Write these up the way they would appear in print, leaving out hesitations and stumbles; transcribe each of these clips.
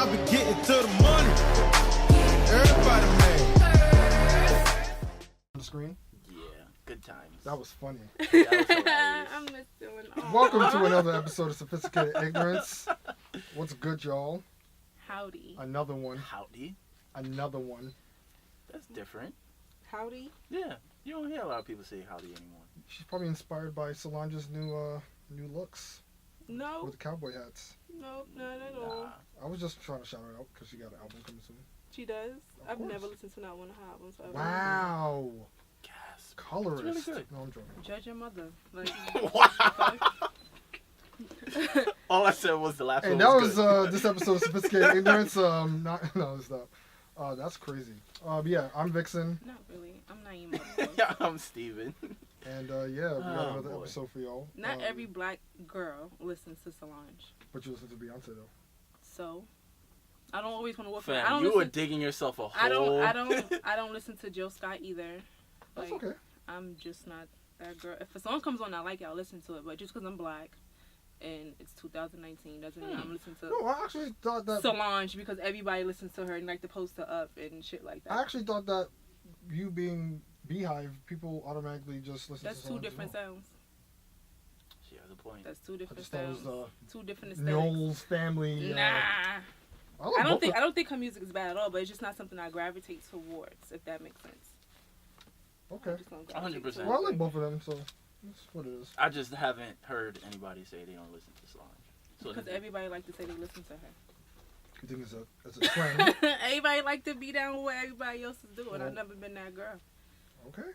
I be getting to the money. Everybody mad. On the screen. Yeah, good times. That was funny. That was hilarious. I missed doing all. Welcome to another episode of Sophisticated Ignorance. What's good, y'all? Howdy. Another one. Howdy. Another one. That's different. Howdy. Yeah, you don't hear a lot of people say howdy anymore. She's probably inspired by Solange's new looks No. with the cowboy hats. No, not at all. Nah. I was just trying to shout her out because she got an album coming soon. She does. Of I've course. never listened to not one of her albums. So Wow. Gasp. Colorist. It's really good. No, I'm joking. Judge your mother. Like, Wow. All I said was the last Hey, one that was was good. this episode of Sophisticated Ignorance. No, it's not. That's crazy. But yeah, I'm Vixon, not really. I'm Nieema. Yeah, I'm Steven. and yeah, we got Oh, another boy. episode for y'all. Not every black girl listens to Solange. But you listen to Beyonce though. So, I don't always want to work for. I Fam, don't you were listen. digging yourself a hole. I don't listen to Jill Scott either. That's Like, okay. I'm just not that girl. If a song comes on I like it, I'll listen to it. But just because I'm black and it's 2019 doesn't mean I'm listening to No, I actually thought that. Solange because everybody listens to her and like to post her up and shit like that. I actually thought that you being Beehive, people automatically just listen That's to two Solange as different well. sounds. She has a point. That's two I different just thought it sounds. was Two different aesthetics. Knowles family. Nah. I I don't think her music is bad at all, but it's just not something I gravitate towards, if that makes sense. Okay. I just don't gravitate 100%. towards Well, I it. like both of them, so that's what it is. I just haven't heard anybody say they don't listen to Solange. So Because everybody like to say they listen to her. You think it's a trend? Everybody like to be down with what everybody else is doing. Well, I've never been that girl. Okay.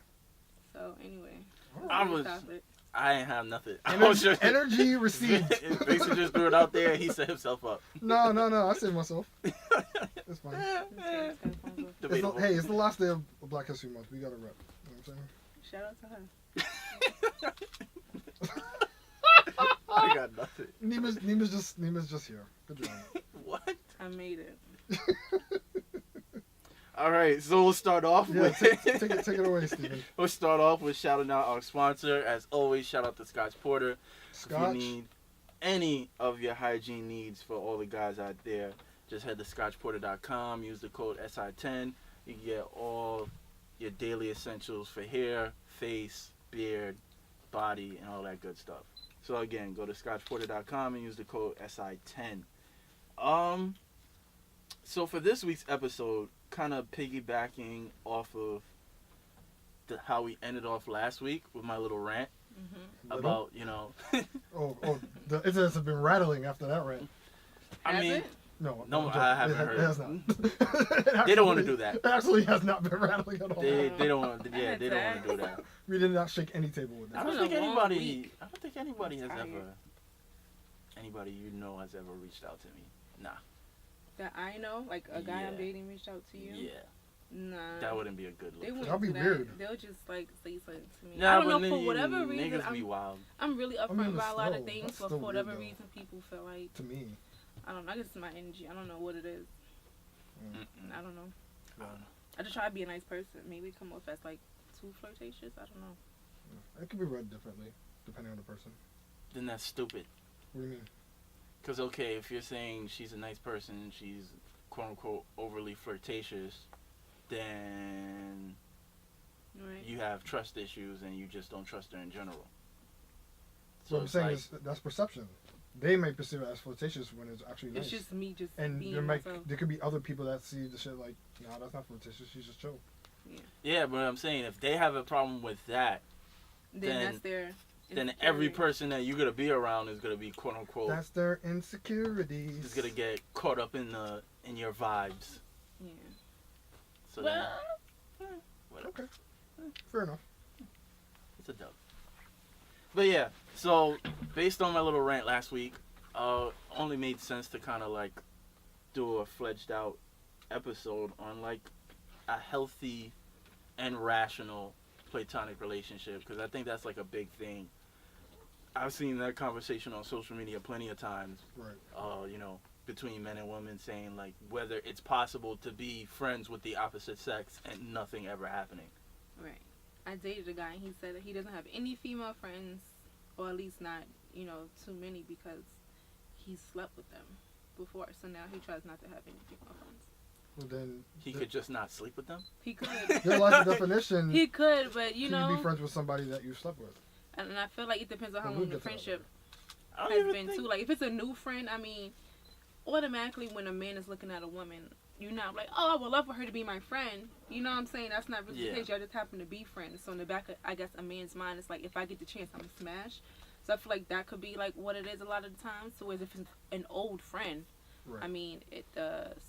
So anyway, All I right. was- stop it. I ain't have nothing. I was just Energy received. Basically just threw it out there. He set himself up. No, I saved myself. It's fine. Let's take his headphones off. Debatable. Hey, it's the last day of Black History Month. We gotta rep. You know what Shout out to her. I got nothing. I'm saying? Neema's just here. Good job. What? I made it. All right, so we'll start off Yeah, with take it away, Steven. we'll start off with shouting out our sponsor. As always, shout out to Scotch Porter. Scotch. If you need any of your hygiene needs for all the guys out there, just head to scotchporter.com. Use the code SI10. You can get all your daily essentials for hair, face, beard, body, and all that good stuff. So again, go to scotchporter.com and use the code SI10. So for this week's episode, kind of piggybacking off of how we ended off last week with my little rant about, It has been rattling after that rant. I Has mean, it? No, No, I'm joking. I haven't It heard. has not. They don't want to do that. It actually has not been rattling at all. They don't want. Yeah, they don't want to do that. We did not shake any table with I that. don't been think a long anybody. week. I don't think anybody has I'm tired. ever. Anybody you know has ever reached out to me. Nah. That I know, like a guy I'm Yeah. dating reached out to you. Yeah, Nah. that wouldn't be a good They look. wouldn't That'd be do that. weird. They'll just like say something to me. Nah, I don't but know for then whatever reason. niggas be wild. I'm really upfront mean, about a lot of no, things, that's but still for weird, whatever though. reason, people feel like To me. I don't know. I guess it's my energy. I don't know what it is. I don't know. I just try to be a nice person. Maybe come off as like too flirtatious. I don't know. It could be read differently, depending on the person. Then that's stupid. What do you mean? Cause okay, if you're saying she's a nice person, she's quote unquote overly flirtatious, then Right. you have trust issues and you just don't trust her in general. So what I'm it's saying like- is that's perception. They may perceive it as flirtatious when it's actually nice. It's just me just and being myself. there could be other people that see the shit like, nah, that's not flirtatious. She's just chill. Yeah, but I'm saying if they have a problem with that, Then that's their. then every insecurity. person that you're gonna be around is gonna be quote unquote That's their insecurities. is gonna get caught up in your vibes. Yeah. So Well, then, whatever. Okay. Fair enough. It's a dub. But yeah, so based on my little rant last week, only made sense to kind of like do a fledged out episode on like a healthy and rational platonic relationship, because I think that's like a big thing. I've seen that conversation on social media plenty of times. Right. Between men and women, saying like whether it's possible to be friends with the opposite sex and nothing ever happening. Right. I dated a guy and he said that he doesn't have any female friends, or at least not, too many, because he slept with them. before, so now he tries not to have any female friends. Well, then He could just not sleep with them. He could. there lies the definition. He could, but you Can know. you be friends with somebody that you slept with? And I feel like it depends on how Well, long we'll the get to that friendship I don't has even been think. too. Like if it's a new friend, I mean, automatically when a man is looking at a woman, you're not like, oh, I would love for her to be my friend. You know what I'm saying? That's not really Yeah. the case. Y'all just happen to be friends. So in the back of, I guess, a man's mind, it's like if I get the chance, I'm gonna smash. So I feel like that could be like what it is a lot of the times. So as if it's an old friend, Right. I mean,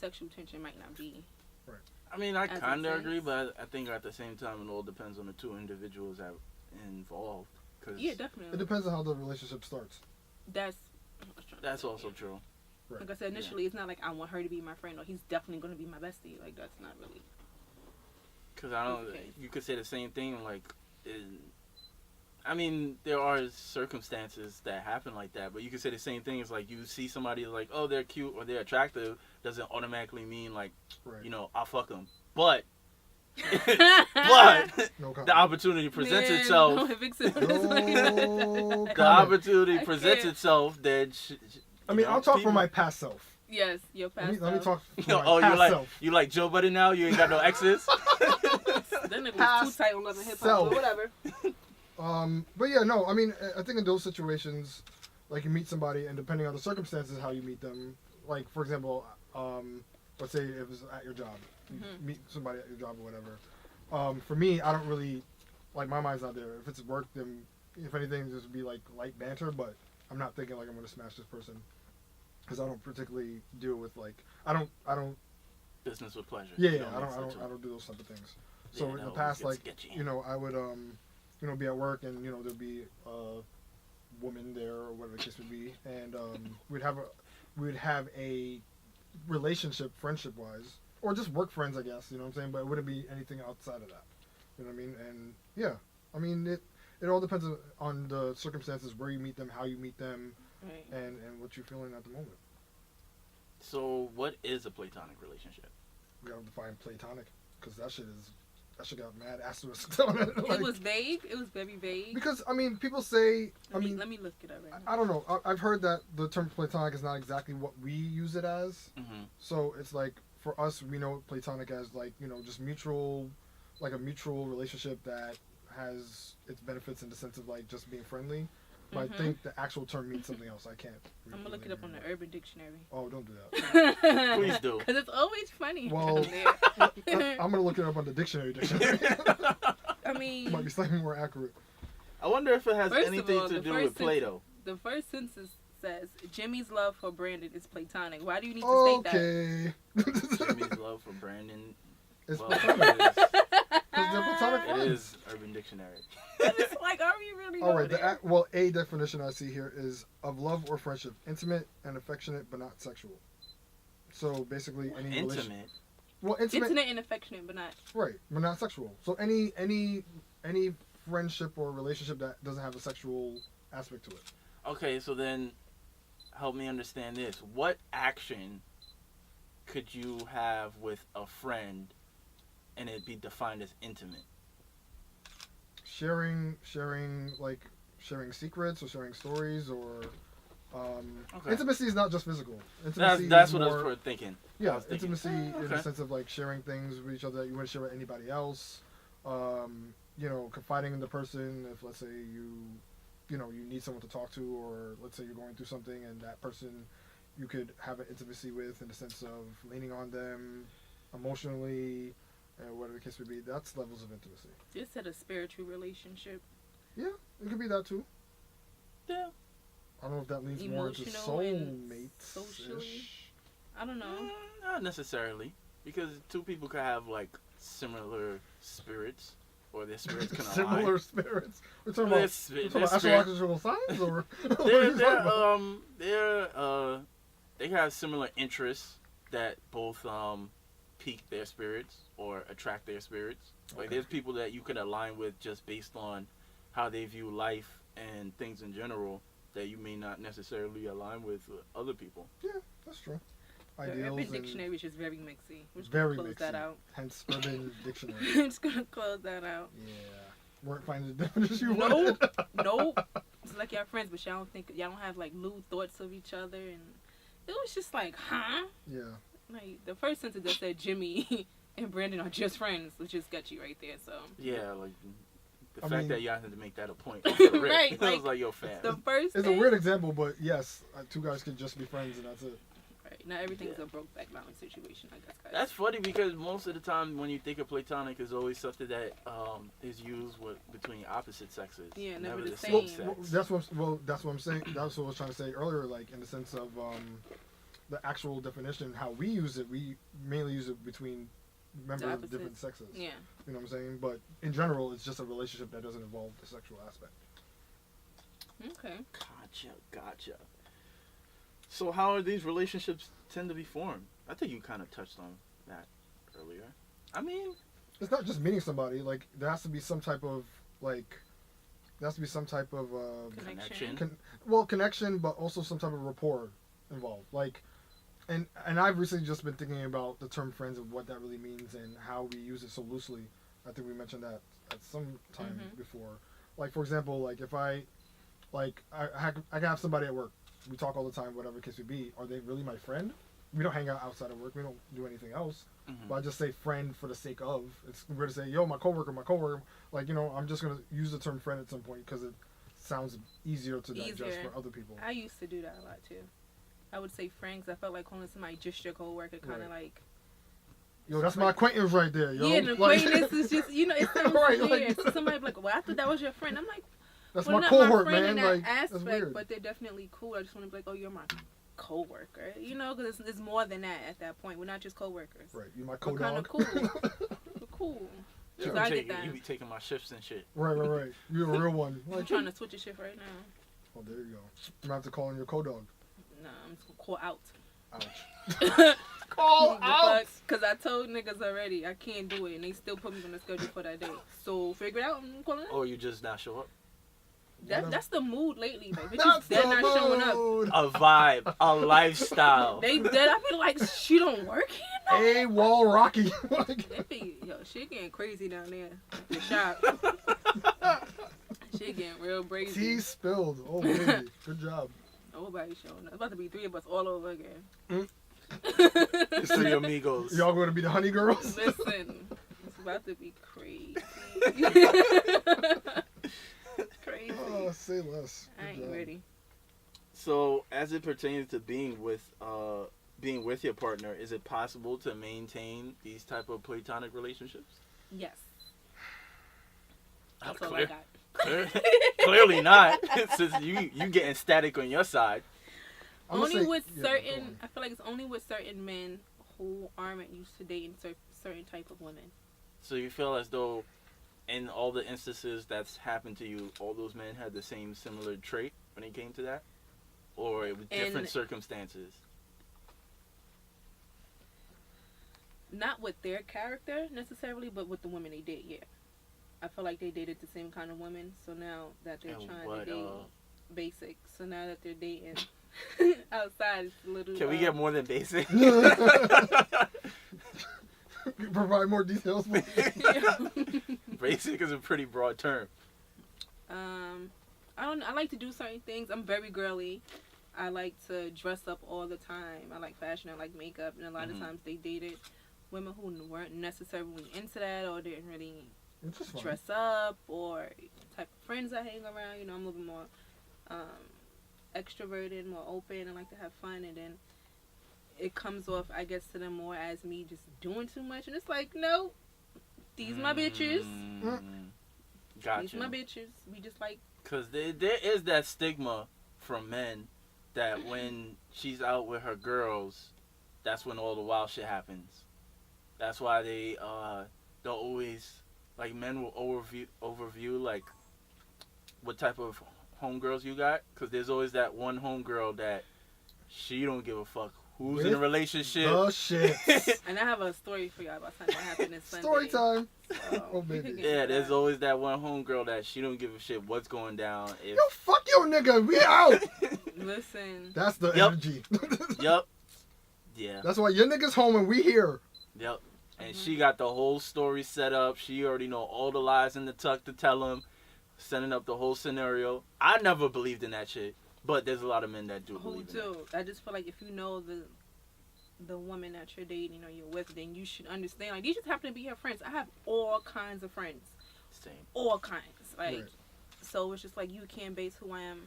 sexual tension might not be. I mean, I As it kind of says. agree, but I think at the same time, it all depends on the two individuals that involved. Cause Yeah, It definitely. depends on how the relationship starts. That's also true. Like I said, initially, it's not like I want her to be my friend or he's definitely going to be my bestie. Like, that's not really. Because I don't. Okay. You could say the same thing. Like, I mean, there are circumstances that happen like that, but you could say the same thing. It's like you see somebody like, oh, they're cute or they're attractive, doesn't automatically mean like, Right. you know, I'll fuck them. But No comment. the opportunity presents Man, itself. no, Vixon is No like- comment. The opportunity I presents can't. itself. Then I mean, I'll talk for my past self. Yes, your past. Let me talk for Yo, my oh, past self. you like Joe Budden now? You ain't got no exes. That nigga was past too tight on Love and Hip Hop, self. but whatever. But yeah, no, I mean, I think in those situations, like you meet somebody, and depending on the circumstances, how you meet them. Like for example, let's say it was at your job, you meet somebody at your job or whatever. For me, I don't really like my mind's not there. If it's work, then if anything, just be like light banter. But I'm not thinking like I'm gonna smash this person because I don't particularly deal with like I don't. Business with pleasure. Yeah, You yeah, mix the two. I don't do those type of things. So Yeah, in the that past, always like gets sketchy. you know, I would be at work and there'd be a woman there or whatever the case would be, and we'd have a relationship, friendship wise, or just work friends, I guess. You know what I'm saying? But it wouldn't be anything outside of that. You know what I mean? And yeah, I mean it all depends on the circumstances, where you meet them, how you meet them, Right. and what you're feeling at the moment. So, what is a platonic relationship? We gotta define platonic because that shit got mad asterisks on it. It was vague. It was very vague. Because I mean, people say. Let me look it up right now. I don't know. I've heard that the term platonic is not exactly what we use it as. Mm-hmm. So it's like for us, we know platonic as like just mutual, like a mutual relationship that has its benefits in the sense of like just being friendly. But I think the actual term means something else. I can't. I'm gonna look it up on the Urban Dictionary. Oh, don't do that. Please do. Because it's always funny. Well, down there. I'm gonna look it up on the dictionary. I mean, Might be slightly more accurate. I wonder if it has First of anything all, to the do first with Plato. the first sentence says Jimmy's love for Brandon is platonic. Why do you need to state that? Okay. Jimmy's love for Brandon. It's Well, platonic. it is, 'Cause they're platonic it friends. is Urban Dictionary. It's like, are we really All going right. there? A definition I see here is of love or friendship, intimate and affectionate, but not sexual. So basically, any relation. Intimate. Well, intimate, Intimate and affectionate, but not. right? But not sexual. So any friendship or relationship that doesn't have a sexual aspect to it. Okay, so then help me understand this. What action could you have with a friend and it be defined as intimate? Sharing secrets or sharing stories or. Okay. Intimacy is not just physical. Intimacy That's is what I more, was thinking. I Yeah, was thinking. intimacy in Okay. the sense of like sharing things with each other that you wouldn't share with anybody else. Confiding in the person if let's say you need someone to talk to, or let's say you're going through something and that person you could have an intimacy with in the sense of leaning on them emotionally, whatever the case would be. That's levels of intimacy. This said a spiritual relationship. Yeah, it could be that too. Yeah. I don't know if that leans more into Emotional and soulmates. socially. I don't know. Not necessarily, because two people could have like similar spirits, or their spirits can align. Similar spirits. We're talking Their about, spi- we're talking their about astrological signs, or what are they're, you talking about? they have similar interests that both pique their spirits or attract their spirits. Like Okay. there's people that you can align with just based on how they view life and things in general that you may not necessarily align with other people. Yeah, that's true. The Ideals Urban and Dictionary is just very mixy. We're just very gonna close that mixy. out. Hence Urban Dictionary. I'm just gonna close that out. Yeah. Weren't finding the definition you Nope. wanted. Nope. It's like y'all friends, but y'all don't have like lewd thoughts of each other, and it was just like, huh? Yeah. Like the first sentence that said Jimmy and Brandon are just friends was just sketchy right there. So Yeah, like the I fact mean- that y'all had to make that a point. Off the rip. Right, I was like, like, yo, fam. the first It's a thing, weird example, but yes, two guys can just be friends and that's it. right, not everything's Yeah. a Brokeback Mountain situation, I guess, guys. That's funny because most of the time when you think of platonic, it's always something that is used between opposite sexes. Yeah, never the same same. sex. That's what I'm saying. That's what I was trying to say earlier. Like in the sense of the actual definition, how we use it, we mainly use it between members of different Opposites. sexes. Yeah. You know what I'm saying? But in general, it's just a relationship that doesn't involve the sexual aspect. Okay. Gotcha. So how are these relationships tend to be formed? I think you kind of touched on that earlier. I mean, It's not just meeting somebody. Like there has to be some type of Connection. connection, but also some type of rapport involved. Like, and I've recently just been thinking about the term friends and what that really means and how we use it so loosely. I think we mentioned that at some time before. Like for example, like if I can have somebody at work. We talk all the time, whatever case may be. Are they really my friend? We don't hang out outside of work. We don't do anything else. But I just say friend for the sake of. It's weird to say, yo, my coworker. Like, you know, I'm just going to use the term friend at some point because it sounds easier to digest for other people. I used to do that a lot too. I would say friends. I felt like calling somebody just your coworker kind of like. Yo, that's my acquaintance right there, yo. Yeah, an acquaintance is just, you know, it sounds Right, weird. like- So somebody be like, well, I thought that was your friend. I'm like, that's well, my not cohort, my friend in man. that Like, that's aspect, weird. but they're definitely cool. I just want to be like, oh, you're my coworker, you know, because it's more than that at that point. We're not just coworkers. Right, you my We're kind of co-dog. cool. We're cool. you, So be I taking, get that. you be taking my shifts and shit. right. You're a real one. I'm Like, trying to switch a shift right now. oh, there you go. I'm going to have to call in your co-dog. Nah, I'm just gonna call out. Ouch. Call out! Because I told niggas already I can't do it, and they still put me on the schedule for that day. So figure it out and call it out. Or you just not show up. That's the mood lately. Like, That's bitches dead the not showing up. mood. A vibe, a lifestyle. They dead. I feel like she don't work here. A wall Rocky. Like, They be, yo, shit getting crazy down there at the shop. Shit getting real brazy. tea spilled. Oh, baby. Good job. Nobody showing up. It's about to be 3 of us all over again. It's three amigos. Y'all going to be the honey girls? Listen, it's about to be crazy. Crazy. Oh, say less. I Good ain't job. ready. So, as it pertains to being with your partner, is it possible to maintain these type of platonic relationships? Yes. Oh, That's all I got. Clearly not. Since you getting static on your side. I'm gonna Only say- with yeah, go certain, on. I feel like it's only with certain men who aren't used to dating certain type of women. So you feel as though, in all the instances that's happened to you, all those men had the same similar trait when it came to that, or it was different And- circumstances. Not with their character necessarily, but with the women they date. Yeah, I feel like they dated the same kind of women. So now that they're And trying what, to date basic, so now that they're dating outside, it's a little. Can we get more than basic? Provide more details. Basic is a pretty broad term. I don't. I like to do certain things. I'm very girly. I like to dress up all the time. I like fashion. I like makeup, and a lot of times they dated women who weren't necessarily into that or didn't really It's just fine. dress up or type of friends I hang around. You know, I'm a little bit more extroverted, more open, and like to have fun. And then it comes off, I guess, to them more as me just doing too much. And it's like, no, these my bitches. Gotcha. These my bitches. We just like. Because there is that stigma from men that when she's out with her girls, that's when all the wild shit happens. That's why they'll always, like, men will overview like what type of homegirls you got, because there's always that one homegirl that she don't give a fuck who's in a relationship. The shit. And I have a story for y'all about something that happened this Sunday. Story time. So, Oh, we baby. could get Yeah, into there's that. always that one homegirl that she don't give a shit what's going down. If Yo, fuck your nigga. We out. Listen. That's the Yep. energy. Yup. Yeah. That's why your nigga's home and we here. Yep. And she got the whole story set up. She already know all the lies in the tuck to tell him, setting up the whole scenario. I never believed in that shit. But there's a lot of men that do Who believe in do? I just feel like if you know the woman that you're dating or you're with, then you should understand. Like, these just happen to be your friends. I have all kinds of friends. Same. All kinds. Like, Right. so it's just like you can't base who I am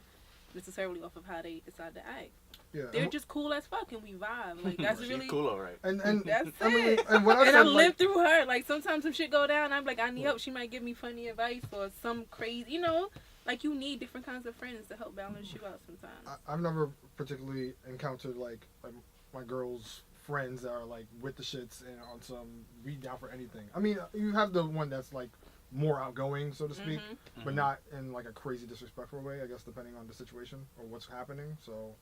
necessarily off of how they decide to act. Yeah. They're just cool as fuck and we vibe. Like, that's She's really cool, alright. And That's I mean, it. and what I And said, I like, lived through her. Like, sometimes some shit go down. I'm like, I need help. She might give me funny advice or some crazy, you know. Like, you need different kinds of friends to help balance you out sometimes. I've never particularly encountered like my girl's friends that are like with the shits and on some be down for anything. I mean, you have the one that's like more outgoing, so to speak, but not in like a crazy disrespectful way. I guess depending on the situation or what's happening. So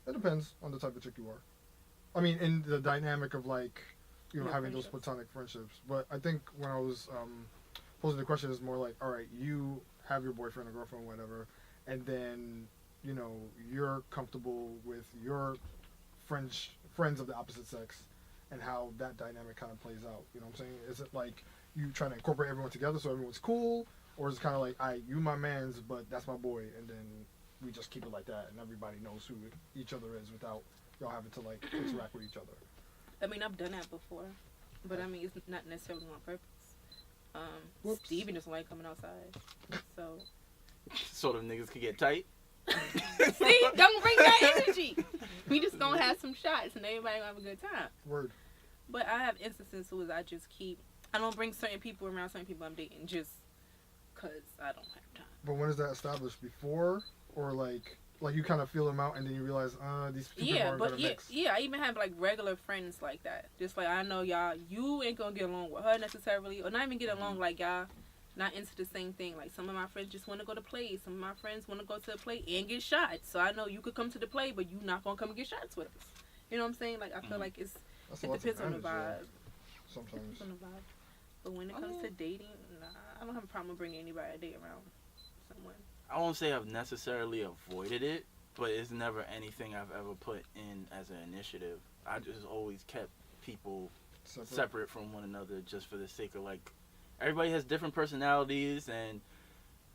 it depends on the type of chick you are. I mean, in the dynamic of like having those platonic friendships. But I think when I was posing the question, is more like, all right, you have your boyfriend or girlfriend, whatever, and then you're comfortable with your friends of the opposite sex and how that dynamic kind of plays out. You know what I'm saying? Is it like you trying to incorporate everyone together so everyone's cool, or is it kind of like, you my man's, but that's my boy, and then we just keep it like that and everybody knows who each other is without y'all having to like interact with each other? I mean, I've done that before, but I mean, it's not necessarily on purpose. Steven doesn't like coming outside, so. Sort of niggas could get tight. See, don't bring that energy. We just gonna have some shots and everybody gonna have a good time. Word. But I have instances where I don't bring certain people around certain people I'm dating just cause I don't have time. But when is that established? Before or like you kind of feel them out and then you realize these people aren't gonna mix? Yeah, I even have like regular friends like that. Just like, I know you ain't gonna get along with her necessarily, or not even get along, like y'all not into the same thing. Like, some of my friends just want to go to play. Some of my friends want to go to the play and get shots. So I know you could come to the play, but you not gonna come and get shots with us. You know what I'm saying? Like, I feel like it depends on the vibe. Sometimes. It depends on the vibe. But when it comes to dating, nah, I don't have a problem bringing anybody I date around someone. I won't say I've necessarily avoided it, but it's never anything I've ever put in as an initiative. I just always kept people separate from one another just for the sake of, like, everybody has different personalities, and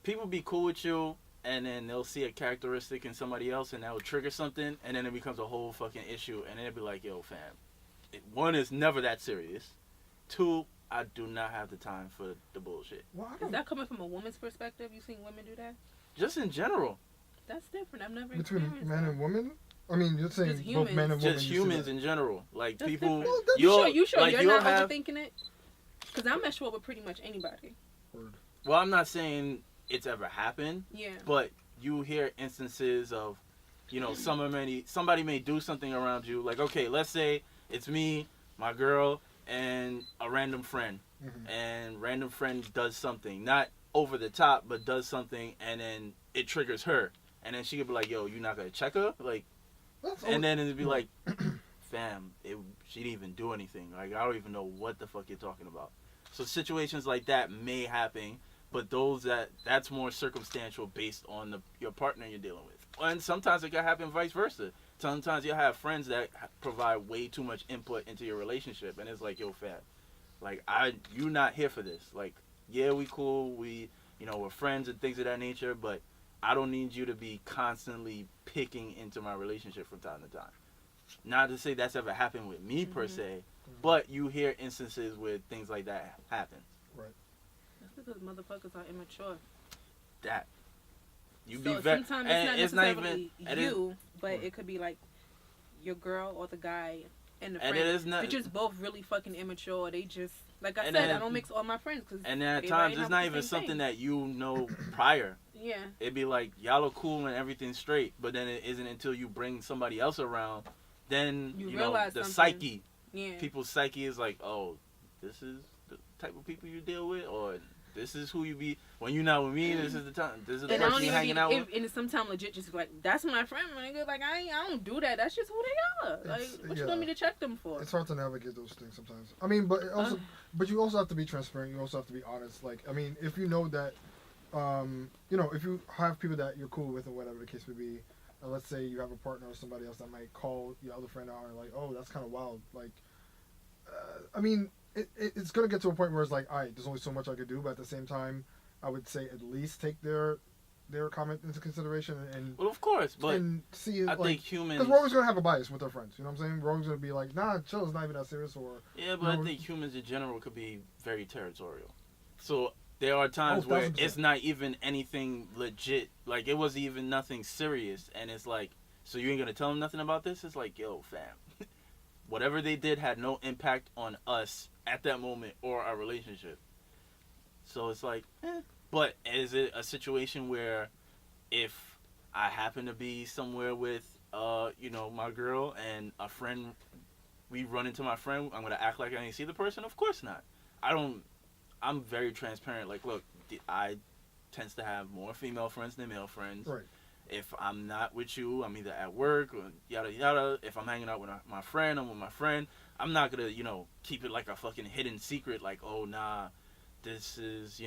people be cool with you, and then they'll see a characteristic in somebody else, and that will trigger something, and then it becomes a whole fucking issue, and then it'll be like, yo, fam, one, is never that serious. Two, I do not have the time for the bullshit. Is that coming from a woman's perspective? You seen women do that? Just in general. That's different. I've never Between experienced men that. and women? I mean, you're saying Just both men and women. Just humans in general. Like, That's people. different. You sure like, you're you'll not have, overthinking it? Because I mess with pretty much anybody. Word. well, I'm not saying it's ever happened, Yeah. but you hear instances of, somebody may do something around you. Like, okay, let's say it's me, my girl, and a random friend. Mm-hmm. And random friend does something, not over the top, but does something, and then it triggers her. And then she could be like, yo, you not going to check her? Like, and then it'd be like, fam, she didn't even do anything. Like, I don't even know what the fuck you're talking about. So situations like that may happen, but that's more circumstantial based on your partner you're dealing with. And sometimes it can happen vice versa. Sometimes you'll have friends that provide way too much input into your relationship, and it's like, yo, fam, like, you not here for this. Like, yeah, we cool, we're friends and things of that nature, but I don't need you to be constantly picking into my relationship from time to time. Not to say that's ever happened with me per se, but you hear instances where things like that happen. Right. That's because motherfuckers are immature. That. You So be very. sometimes And it's not even. necessarily but it could be like your girl or the guy and the And friend. it is not. They're just both really fucking immature. They just, like I And said, then- I don't mix all my friends. Cause And then at everybody times not it's not the even same something thing. that you know prior. Yeah. It'd be like, y'all are cool and everything's straight, but then it isn't until you bring somebody else around, then, You know, realize the something. psyche, Yeah. people's psyche is like, oh, this is the type of people you deal with, or this is who you be, when you're not with me, this is the time, this is the And I don't person you're even hanging out with. and it's sometimes legit just like, that's my friend, my nigga. Like, I don't do that. That's just who they are. Like, what you want me to check them for? It's hard to navigate those things sometimes. I mean, but you also have to be transparent. You also have to be honest. Like, I mean, if you know that, if you have people that you're cool with or whatever the case may be, let's say you have a partner or somebody else that might call your other friend out and like, oh, that's kind of wild. Like, I mean, it's gonna get to a point where it's like, all right, there's only so much I could do, but at the same time, I would say at least take their their comment into consideration and Well, of course, but and see I like think humans. because we're always gonna have a bias with our friends. You know what I'm saying? We're always gonna be like, nah, chill, it's not even that serious. Or Yeah, but No. I think humans in general could be very territorial. So there are times where 1000%. it's not even anything legit. Like, it wasn't even nothing serious. And it's like, so you ain't going to tell them nothing about this? It's like, yo, fam. Whatever they did had no impact on us at that moment or our relationship. So it's like, But is it a situation where if I happen to be somewhere with, my girl and a friend, we run into my friend, I'm going to act like I didn't see the person? Of course not. I'm very transparent. Like, look, I tends to have more female friends than male friends. right, If I'm not with you, I'm either at work or yada yada. If I'm hanging out with my friend, I'm with my friend. I'm not gonna, keep it like a fucking hidden secret. Like, oh nah, this is,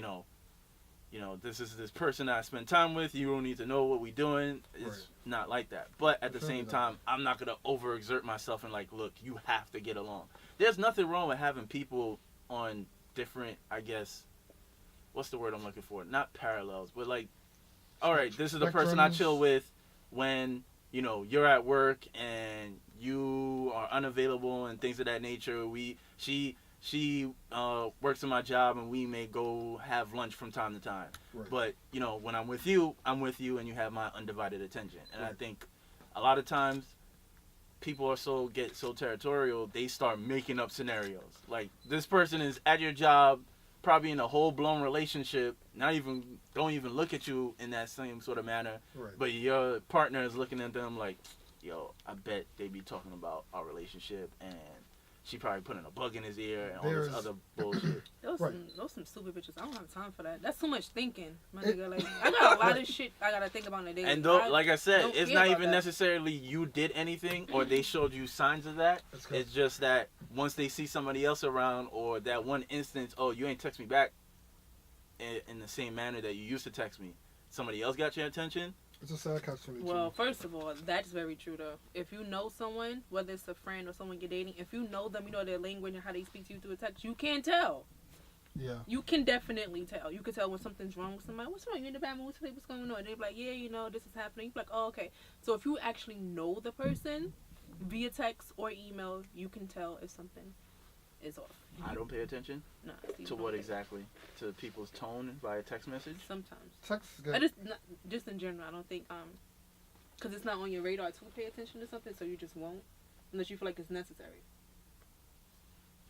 this is this person that I spend time with. You don't need to know what we doing. It's Right. not like that. But at the Definitely same not. time, I'm not gonna overexert myself and like, look, you have to get along. There's nothing wrong with having people on different, I guess, what's the word I'm looking for? Not parallels, but like, all right, this is the person I Spectrums. chill with when, you're at work and you are unavailable and things of that nature. She works in my job and we may go have lunch from time to time. right. But, when I'm with you and you have my undivided attention. And I Right. think a lot of times people get so territorial, they start making up scenarios. Like, this person is at your job, probably in a whole-blown relationship, don't even look at you in that same sort of manner, Right. but your partner is looking at them like, yo, I bet they be talking about our relationship, and she probably putting a bug in his ear and all There's- this other bullshit. Those Right. some stupid bitches. I don't have time for that. That's too much thinking, my It- nigga. Like, I got a lot of shit I gotta think about in a day. And though, I like I said, don't it's care not about even that. necessarily you did anything or they showed you signs of that. That's good. It's just that once they see somebody else around, or that one instance, oh, you ain't text me back in the same manner that you used to text me. Somebody else got your attention. It's a sad catch-22. Well, first of all, that's very true though. If you know someone, whether it's a friend or someone you're dating, if you know them, you know their language and how they speak to you through a text, you can tell. yeah, You can definitely tell. You can tell when something's wrong with somebody. What's wrong? You in the bad mood today? What's going on? And they're like, yeah, this is happening. You're like, oh, okay. So if you actually know the person via text or email, you can tell if something is off. I don't pay attention Nah, Steve, to don't what care. exactly? To people's tone via text message? Sometimes. text. I just in general, I don't think because it's not on your radar to pay attention to something, so you just won't unless you feel like it's necessary.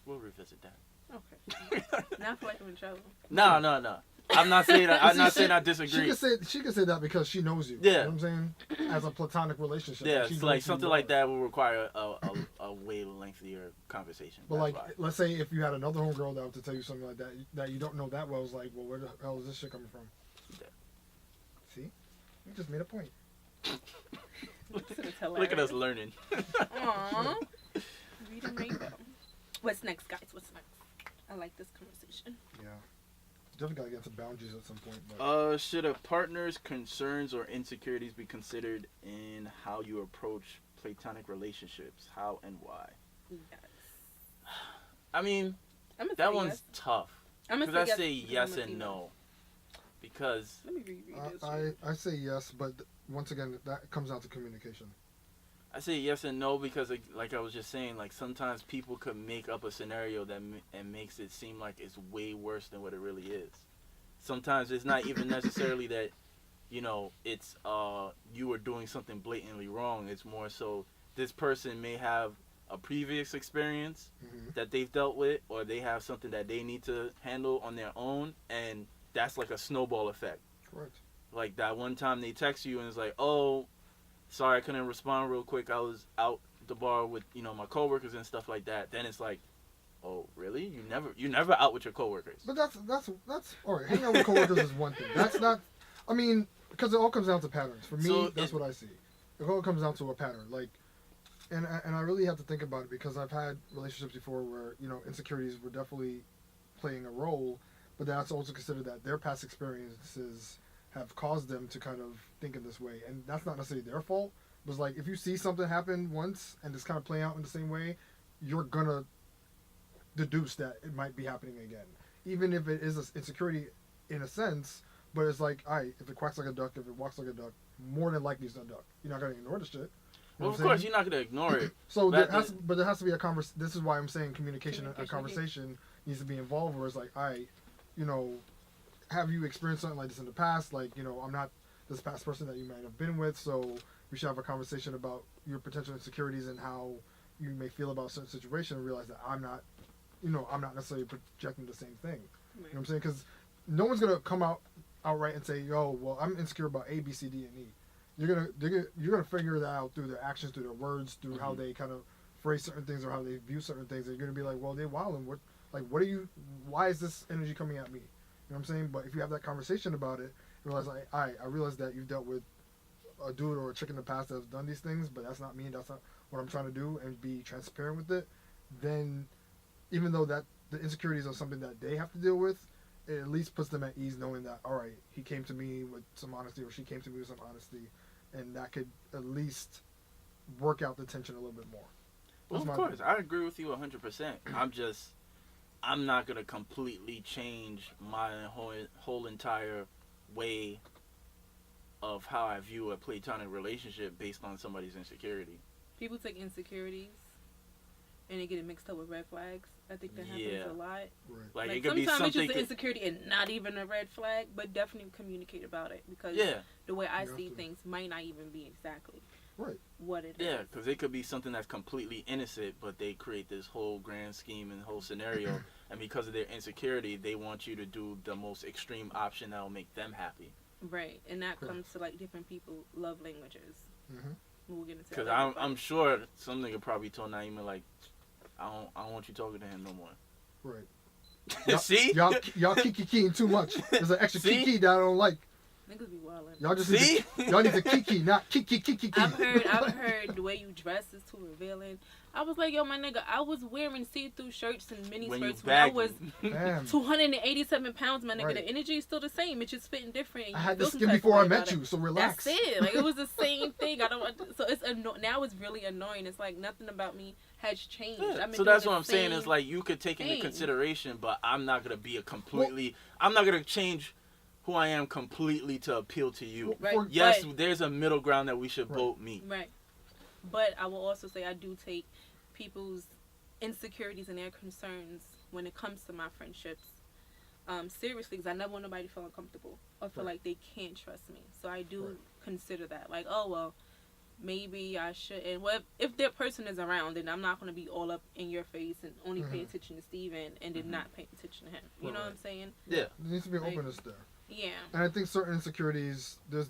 We'll revisit that. Okay. Now I feel like I'm in trouble. No. I'm not saying I'm not saying I She disagree. can say that because she knows you. Yeah. You know what I'm saying? As a platonic relationship. Yeah, she it's knows like who something you like are. that will require a way lengthier conversation. But That's like, why. let's say if you had another homegirl that was to tell you something like that you don't know that well, it's like, well, where the hell is this shit coming from? Yeah. See, you just made a point. Look at us learning. Aww. Reading rainbow. What's next, guys? What's next? I like this conversation. Yeah, definitely gotta get to boundaries at some point. But Should a partner's concerns or insecurities be considered in how you approach platonic relationships? How and why? Yes. I mean, I'm gonna that say one's yes. tough. I'm gonna Because I say say yes yes because I'm a and female. no. Because Let me reread this. I say yes, but once again, that comes down to communication. I say yes and no because, like I was just saying, like sometimes people could make up a scenario that and makes it seem like it's way worse than what it really is. Sometimes it's not even necessarily that, it's you are doing something blatantly wrong. It's more so this person may have a previous experience Mm-hmm. that they've dealt with, or they have something that they need to handle on their own, and that's like a snowball effect. Correct. Like that one time they text you and it's like, oh, sorry, I couldn't respond real quick. I was out at the bar with, my coworkers and stuff like that. Then it's like, oh, really? You never out with your coworkers. But that's all right. Hanging out with coworkers is one thing. That's not. I mean, because it all comes down to patterns. For me, So that's what I see. It all comes down to a pattern. Like, and I really have to think about it because I've had relationships before where insecurities were definitely playing a role, but that's also considered that their past experiences have caused them to kind of think in this way, and that's not necessarily their fault. But it's like if you see something happen once and it's kind of playing out in the same way, you're gonna deduce that it might be happening again, even if it is an insecurity in a sense. But it's like, alright, if it quacks like a duck, if it walks like a duck, more than likely it's a duck. You're not gonna ignore the shit. Well, of course, you're not gonna ignore it. So there has to be a conversation. This is why I'm saying communication. A conversation needs to be involved. Where it's like, alright, you know, have you experienced something like this in the past? Like, you know, I'm not this past person that you might have been with, so we should have a conversation about your potential insecurities and how you may feel about a certain situation, and realize that I'm not necessarily projecting the same thing. Right. You know what I'm saying? Because no one's gonna come outright and say, yo, well, I'm insecure about A, B, C, D, and E. You're gonna figure that out through their actions, through their words, through how they kind of phrase certain things or how they view certain things. And you're gonna be like, well, they're wilding. Why is this energy coming at me? You know what I'm saying? But if you have that conversation about it, you realize, like, I realize that you've dealt with a dude or a chick in the past that has done these things, but that's not me. That's not what I'm trying to do, and be transparent with it. Then, even though that the insecurities are something that they have to deal with, it at least puts them at ease knowing that, all right, he came to me with some honesty, or she came to me with some honesty, and that could at least work out the tension a little bit more. Well, of course, I agree with you 100%. I'm not gonna completely change my whole entire way of how I view a platonic relationship based on somebody's insecurity. People take insecurities and they get it mixed up with red flags. I think that happens a lot. Right. Like it could sometimes be something. It's just an insecurity and not even a red flag, but definitely communicate about it, because the way I see things might not even be exactly what it is. Yeah, because it could be something that's completely innocent, but they create this whole grand scheme and whole scenario, and because of their insecurity, they want you to do the most extreme option that will make them happy. Right, and that comes to like different people love languages. Mm-hmm. We'll get into because that. I'm sure some nigga probably told Nieema, like, I don't want you talking to him no more. Right. See? Y'all kiki-kiing too much. There's an extra kiki that I don't like. Niggas be wildin'. Y'all just see? Y'all need to kiki, not kiki. I've heard the way you dress is too revealing. I was like, yo, my nigga, I was wearing see-through shirts and mini skirts when I was 287 pounds, my nigga. Right. The energy is still the same. It's just fitting different. And I had the skin before I met you, so relax. That's it. Like, it was the same thing. So it's now it's really annoying. It's like nothing about me has changed. Yeah. So that's what I'm saying is, like, you could take into consideration, but I'm not going to be I'm not going to change who I am completely to appeal to you. Right. Yes, there's a middle ground that we should both meet. Right. But I will also say I do take people's insecurities and their concerns when it comes to my friendships seriously, because I never want nobody to feel uncomfortable or feel like they can't trust me. So I do consider that. Like, oh, well, maybe I shouldn't. Well, if their person is around, then I'm not going to be all up in your face and only pay attention to Steven and then not pay attention to him. You know what I'm saying? Yeah. There needs to be openness there. Yeah. And I think certain insecurities, there's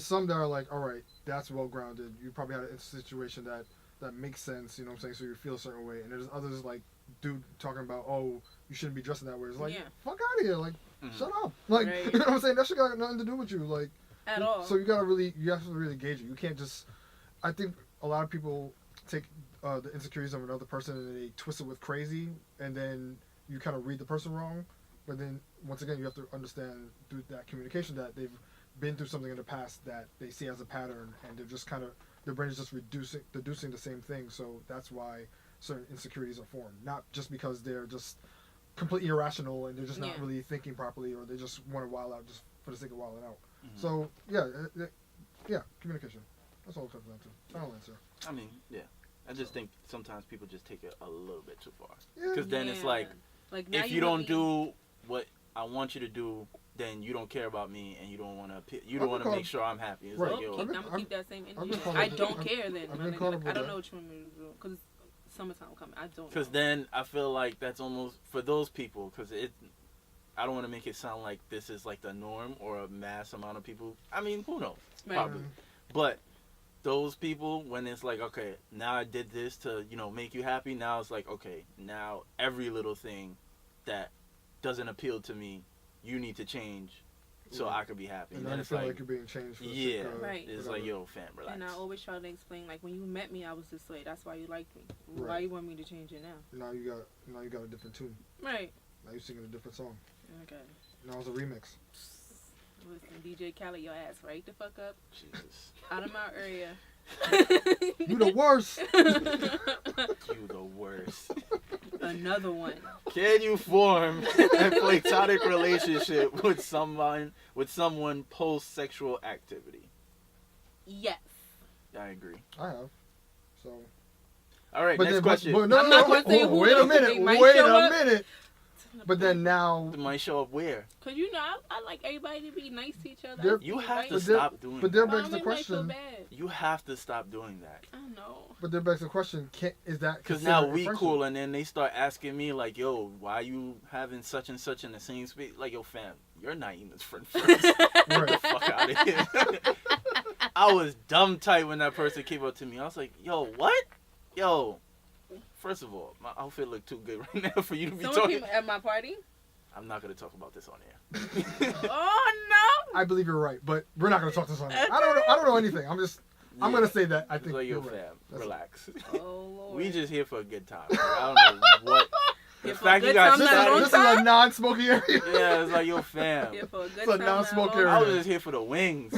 some that are like, all right, that's well grounded. You probably had a situation that makes sense, you know what I'm saying? So you feel a certain way. And there's others like dude talking about, oh, you shouldn't be dressing that way. It's like, fuck out of here, like, shut up, like, you know what I'm saying? That shit got nothing to do with you, like, at all. So you have to really gauge it. You can't just. I think a lot of people take the insecurities of another person and they twist it with crazy, and then you kind of read the person wrong. But then once again, you have to understand through that communication that they've been through something in the past that they see as a pattern, and they're just kind of, their brain is just deducing the same thing. So that's why certain insecurities are formed, not just because they're just completely irrational and they're just not really thinking properly, or they just want to wild out just for the sake of wilding out. Mm-hmm. So yeah, communication. That's all it comes down to. Final answer. I mean, yeah. I just think sometimes people just take it a little bit too far. Because then it's like if you don't do what I want you to do, then you don't care about me, and you don't want to make sure I'm happy. It's like, yo, I'm gonna keep that same energy. I don't care then. I don't know what you want me to do, because summertime coming. I don't. Because then I feel like that's almost for those people. Because I don't want to make it sound like this is like the norm or a mass amount of people. I mean, who knows? Right. Probably. But those people, when it's like, okay, now I did this to, make you happy. Now it's like, okay, now every little thing that doesn't appeal to me, you need to change so I could be happy. And then it's like you're being changed for the sake of, right. It's like, yo, fam, relax. And I always try to explain, like, when you met me, I was this way. That's why you liked me. Right. Why you want me to change it now? Now you got a different tune. Right. Now you're singing a different song. Okay. Now it's a remix. Listen, DJ Khaled, your ass right the fuck up. Jesus. Out of my area. You the worst. You the worst. Annoying. another one. Can you form a platonic relationship with someone post sexual activity? Yes. I agree. I have. So. All right, But next then, question. But, no, I'm not no, gonna say no. who Wait a though, minute. they might Wait show a up. minute. But then now. It might show up where? Cause you know I like everybody to be nice to each other. There- You have to But there- stop doing But there that. begs the Might feel question. bad. You have to stop doing that. I know. But there begs the question. Is that Because considered now a we friendship? cool, and then they start asking me, like, yo, why you having such and such in the same space? Like, yo, fam, you're Nieema's friend first. Get the fuck out of here. I was dumb tight when that person came up to me. I was like, yo, what? Yo, first of all, my outfit looked too good right now for you to be Someone talking. came at my party. I'm not going to talk about this on air. Oh no! I believe you're right, but we're not gonna talk this on. I don't know anything. I'm gonna say that I It's think like, you're yo, right. fam, That's relax. Oh Lord. We just here for a good time. Like, I don't know what. The Here for a fact you good got time, not a long This started. is a non-smoking area. Yeah, it's like, yo, fam. Here for a good It's a time, non-smoke not a long area. I was just here for the wings.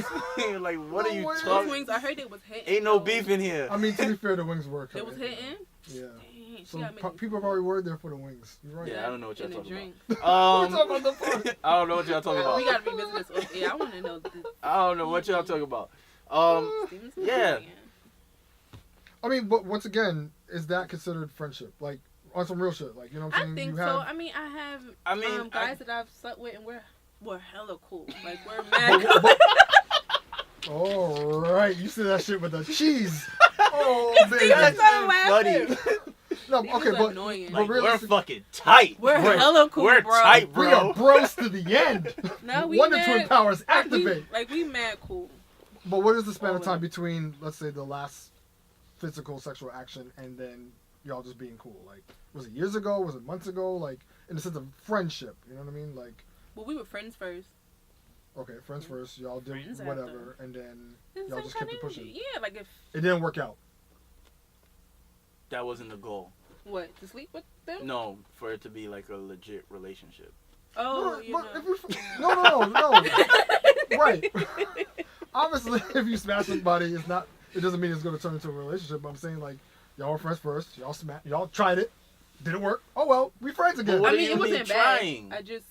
Like, what are you No way. Those talking? wings, I heard it was hitting. Ain't no though. beef in here. I mean, to be fair, the wings were. It was hitting. Yeah. Dang, she So got me people probably were there for the wings. You're right. Yeah, I don't know what y'all in a talking drink. about. We're talking about the fun. I don't know what y'all talking We about. gotta revisit this off air. I want to know. I don't know what y'all talking about. Steven Smith Yeah. again. I mean, but once again, is that considered friendship? Like on some real shit, like you know what I'm I saying? think you so. have, I mean, I have I mean, guys that I've slept with, and we're hella cool. Like we're mad cool. All right, you see that shit with the cheese. Oh, baby. Steven started funny. laughing. No, Steven's okay, but, annoying. but Like, we're realistic- fucking tight. We're Right. hella cool, We're bro. tight, we are bro. bros to the end. No, we Wonder mad. Twin powers Like, activate. we mad cool. But what is the span All of of time it. between, let's say, the last physical sexual action and then y'all just being cool? Like, was it years ago? Was it months ago? Like, in the sense of friendship, you know what I mean? Like, Well, we were friends first. okay, friends first, y'all did Friends whatever, and then It's y'all the just same kept it kind of pushing. energy. Yeah, like if It didn't work out. That wasn't the goal. what to sleep with them? No, for it to be like a legit relationship. Oh, No, you but know. if you, no. Right. Obviously, if you smash somebody, it doesn't mean it's going to turn into a relationship. But I'm saying, like, y'all were friends first. Y'all tried it. Didn't work. Oh, well, we friends again. But what I do mean, you it mean wasn't bad. trying? I just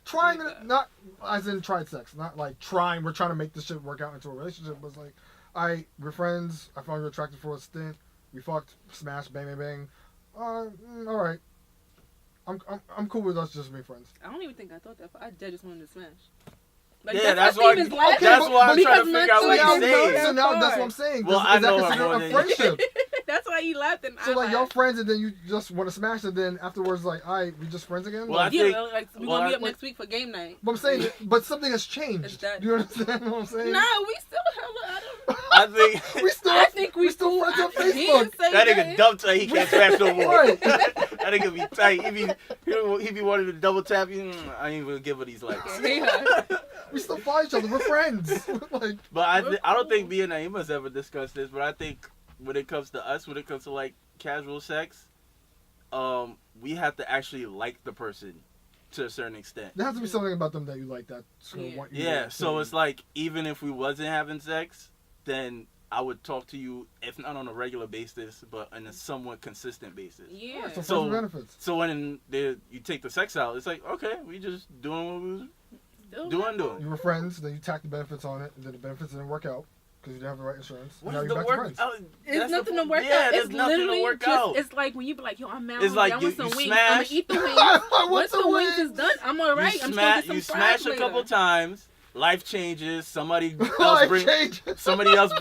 Trying it, not as in tried sex. Not like trying, we're trying to make this shit work out into a relationship. But it's like, we're friends. I found you attractive for a stint. We fucked, smashed, bang, bang, bang. All right. I'm cool with us just being friends. I don't even think I thought that. I just wanted to smash. Like, Yeah, that's why. Steven's laughing. That's why I'm Because trying to figure out So what now, you're saying. so now that's what I'm saying. Well, is I that know her considered more a than- friendship? That's why he laughed and So I like y'all laughed. friends and then you just want to smash and then afterwards like, alright, we just friends again? Well, Like, I think- Like we're well, gonna meet I- up next week for game night. but I'm saying, but something has changed. Is that- Do you understand what I'm saying? Nah, we still hella. I think We still, I think we still cool. friends on He didn't Facebook. say that nigga nothing. dumb tight. He can't smash no more. Right. That nigga be tight. He be wanting to double tap you. I ain't even give her these likes. Yeah. We still follow each other. We're friends. Like, But I don't think me and Niema's ever discussed this. But I think when it comes to us, when it comes to like casual sex, we have to actually like the person to a certain extent. there has to be something about them that you like that. Yeah. Want you Yeah, to- so it's like even if we wasn't having sex, then I would talk to you, if not on a regular basis, but on a somewhat consistent basis. Yeah. Yeah, so So- friends with benefits. So when you take the sex out, it's like, okay, we just doing what we was doing. You were friends, then you tacked the benefits on it, and then the benefits didn't work out because you didn't have the right insurance. What Now is you're the back to work? friends. Oh, It's that's nothing the, to work yeah, out. there's It's nothing to literally work just, out. it's like when you be like, yo, I'm mad It's hungry. like I want you some wings. smash- I'm gonna eat the wings. I want Once the the wings wings. is done, I'm alright. You I'm smash, just gonna you get some smash fries a couple later. times. Life changes. Somebody else Life bring. change. Somebody else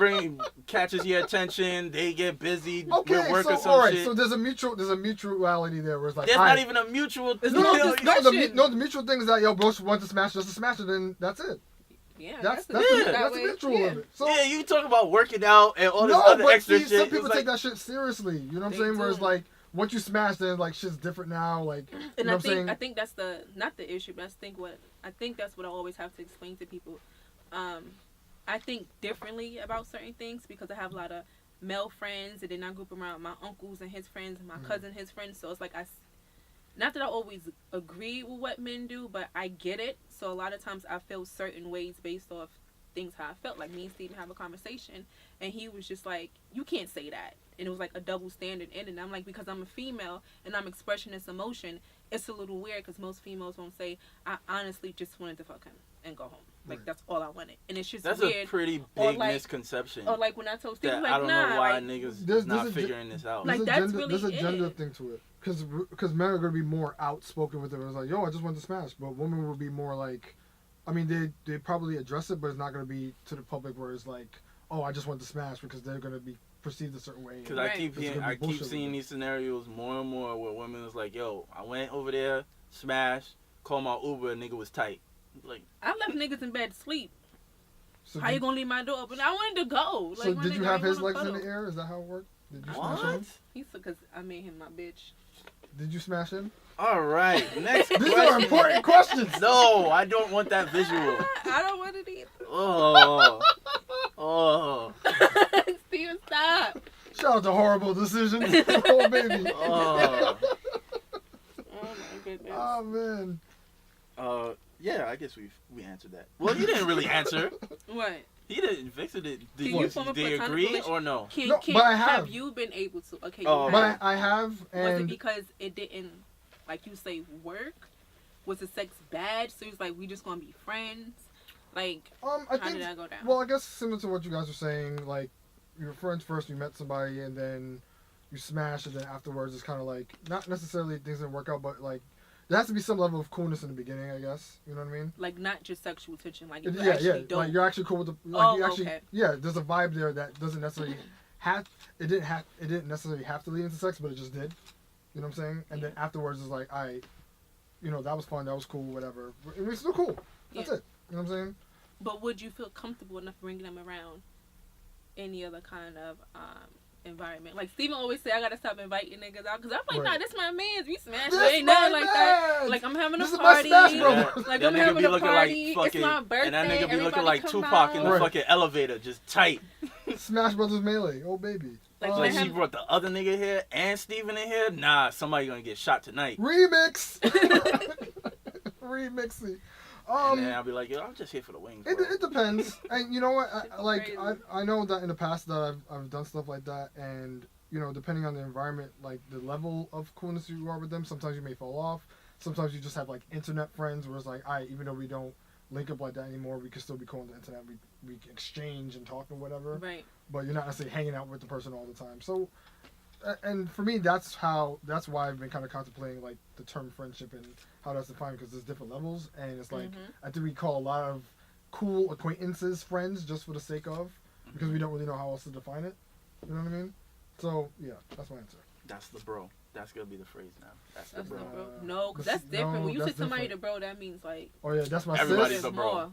catches your attention. They get busy Okay, with work so or some all right, shit. so there's a mutuality there where it's like, There's all not right, even a mutual. It's No, no no, discussion. the mutual thing is that yo, both want to smash just to smash it, and that's it. Yeah, That's the- the, yeah. that's the mutual Yeah. of it. So Yeah, you talk about working out and all this no, other but extra see, shit. some people It's take like, that shit seriously. You know what I'm They saying? Where it's do. like once you smash, then like shit's different now. Like you And know I what I'm saying? think that's the not the issue, but I think that's what I always have to explain to people. I think differently about certain things because I have a lot of male friends, and then I group around my uncles and his friends, and my cousin, his friends. So it's like not that I always agree with what men do, but I get it. So a lot of times I feel certain ways based off things how I felt. Like me and Steven have a conversation, and he was just like, "You can't say that." and it was like a double standard in it. And I'm like, because I'm a female and I'm expressing this emotion, it's a little weird because most females won't say, I honestly just wanted to fuck him and go home. Like, that's all I wanted. And it's just That's weird. a pretty big misconception. Or like when I told Steve, that like, I don't nah, know why like, niggas There's not a figuring this out. Like, that's really there's a gender it. thing to it. Because men are going to be more outspoken with it. It's like, yo, I just want to smash. But women will be more like, I mean, they probably address it, but it's not going to be to the public where it's like, oh, I just want to smash, because they're going to be perceived a certain way. Because Right. I keep seeing these scenarios more and more where women is like, yo, I went over there, smashed, called my Uber, nigga was tight. Like, I left niggas in bed to sleep. So How you gonna leave my door open? I wanted to go. So my did nigga, you I have ain't his wanna legs in cuddle. the air? Is that how it worked? Did you smash what? him? He's because I made him my bitch. Did you smash him? All right, next These question. are important questions. No, I don't want that visual. I don't want it either. Oh. Steven, stop. Shout out to Horrible Decisions. Oh, baby. Oh. Oh my goodness. Oh, man. Yeah, I guess we answered that. Well, you didn't really answer. What? He didn't. Vixon did. Did Can you form a they platonic agree relationship? or no? No, but I have. Have you been able to? Okay, Oh, you But have. I have, Was it and because it didn't, like you say, work? Was the sex bad? So it's like, we just gonna be friends? Like, I how think, did that go down? well, I guess similar to what you guys are saying, like, you were friends first, you met somebody, and then you smash, and then afterwards it's kind of like, not necessarily things didn't work out, but like, there has to be some level of coolness in the beginning, I guess. You know what I mean? Like, not just sexual tension. Like, you Yeah, actually yeah. don't. Like, you're actually cool with the, like, you actually, okay. yeah, there's a vibe there that doesn't necessarily it didn't necessarily have to lead into sex, but it just did. You know what I'm saying? And then afterwards it's like, that was fun, that was cool, whatever. It was still cool. That's it. You know what I'm saying? But would you feel comfortable enough bringing them around any other kind of environment? Like Steven always say, I gotta stop inviting niggas out because I'm like, Right. nah, this my man's. We smash. This It ain't nothing my like that. man! Like I'm having This a is my party. smash bro. Yeah. Like That I'm nigga having be a looking party. like It's my birthday. and that nigga be looking Everybody like come Tupac in the Right. fucking elevator, just tight. Smash Brothers Melee. Oh, baby. Like, Like I she have- brought the other nigga here and Steven in here. Nah, somebody gonna get shot tonight. Remix. Remixy. And then I'll be like, yo, I'm just here for the wings. Bro. It depends. And you know what? Crazy. I know that in the past that I've done stuff like that, and depending on the environment, like the level of coolness you are with them, sometimes you may fall off. Sometimes you just have like internet friends where it's like, even though we don't link up like that anymore, we can still be cool on the internet. We can exchange and talk and whatever. Right. But you're not necessarily hanging out with the person all the time. So, and for me, that's why I've been kind of contemplating like the term friendship and how that's defined, because there's different levels, and it's like I think we call a lot of cool acquaintances friends just for the sake of, because we don't really know how else to define it. You know what I mean? So yeah, that's my answer. That's the bro. That's gonna be the phrase now. That's the That's bro. the bro. No, because that's no, different. When you say that's somebody different. the bro, that means like Oh yeah, that's my Everybody's sis. the bro. more.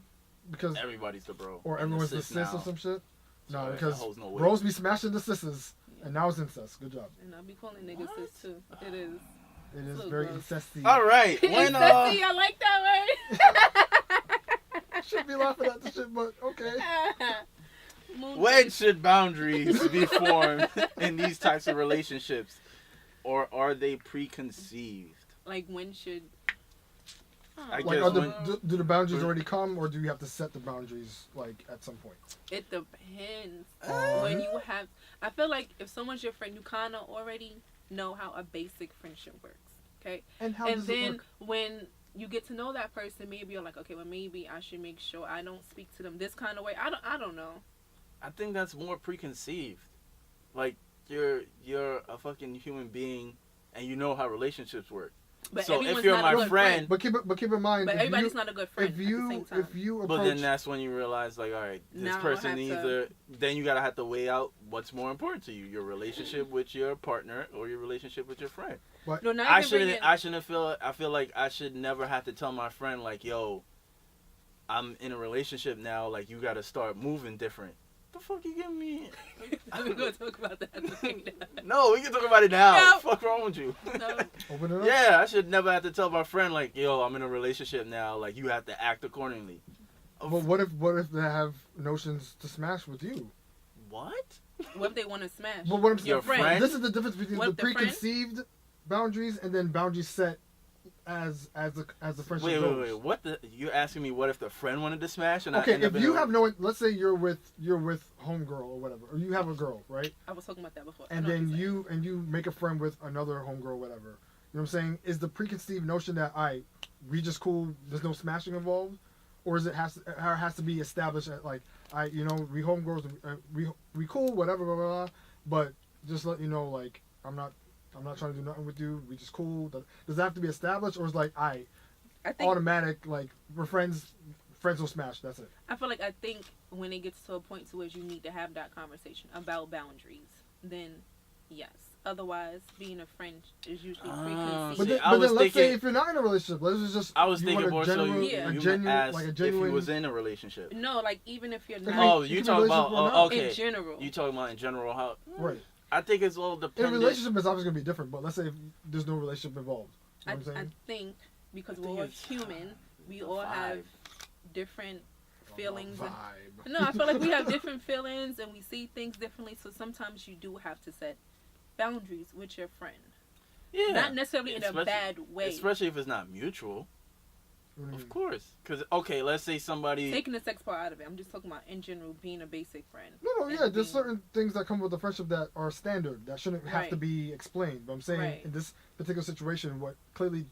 Because Everybody's the bro. or And everyone's the sis sis now. or some shit. So No, that because holds no weight. bros be smashing the sisters, and now it's incest. Good job. And I'll be calling niggas What? sis too. It is. It is So very gross. incesty. All right. When Incesty, I like that I should be laughing at the shit, but okay. word. when should boundaries be formed in these types of relationships, or are they preconceived? Like when should? I Like, guess do the boundaries already come, or do you have to set the boundaries like at some point? It depends. Oh. When you have, I feel like if someone's your friend, you kind of already know how a basic friendship works. Okay. And how And does then it work? when you get to know that person, maybe you're like, okay, well maybe I should make sure I don't speak to them this kind of way. I don't know. I think that's more preconceived. Like you're a fucking human being, and you know how relationships work. But So if everyone's you're not my a good friend- But keep in mind, But if everybody's you, not a good friend if you at the same time. if you But approach, then that's when you realize, like, all right, this Now I person have to- either. Then you gotta have to weigh out what's more important to you: your relationship with your partner or your relationship with your friend. No, not I even shouldn't. bringing- I shouldn't feel. I feel like I should never have to tell my friend, like, yo, I'm in a relationship now. Like, you gotta start moving different. The fuck you giving me? We're gonna talk about that. No, we can talk about it now. No. What the fuck wrong with you? No. open it up. Yeah, I should never have to tell my friend, like, yo, I'm in a relationship now. Like, you have to act accordingly. But what if they have notions to smash with you? What? What if they want to smash? But what I'm saying, Your friend? this is the difference between What, the the friend? preconceived boundaries and then boundaries set as the friendship Wait, goes. what the? You're asking me what if the friend wanted to smash and Okay, I end up if you have no, let's say you're with homegirl or whatever, or you have a girl, right? I was talking about that before. And then you make a friend with another homegirl, or whatever. You know what I'm saying? Is the preconceived notion that we just cool, there's no smashing involved, or is it has to be established at like we homegirls, we cool, whatever, blah, blah, blah, but just let you know, like I'm not trying to do nothing with you. We just cool. Does that have to be established, or is like I think automatic, like we're friends will smash. That's it. I think when it gets to a point to where you need to have that conversation about boundaries, then yes. Otherwise, being a friend is usually preconceived. But then let's say if you're not in a relationship, let's just. I was thinking more so you asked if he was in a relationship. No, like even if you're not. Oh, you talking about okay? In general. You talking about in general how? Right. I think it's all dependent. In a relationship, it's obviously gonna be different. But let's say if there's no relationship involved. You know what I'm saying? I think because we're all human, we all have different feelings. No, I feel like we have different feelings and we see things differently. So sometimes you do have to set boundaries with your friend. Yeah. Not necessarily in a bad way. Especially if it's not mutual. Of course. Because, okay, let's say somebody... Taking the sex part out of it. I'm just talking about, in general, being a basic friend. No, yeah. There's certain things that come with the friendship that are standard. That shouldn't have to be explained. But I'm saying in this particular situation, what clearly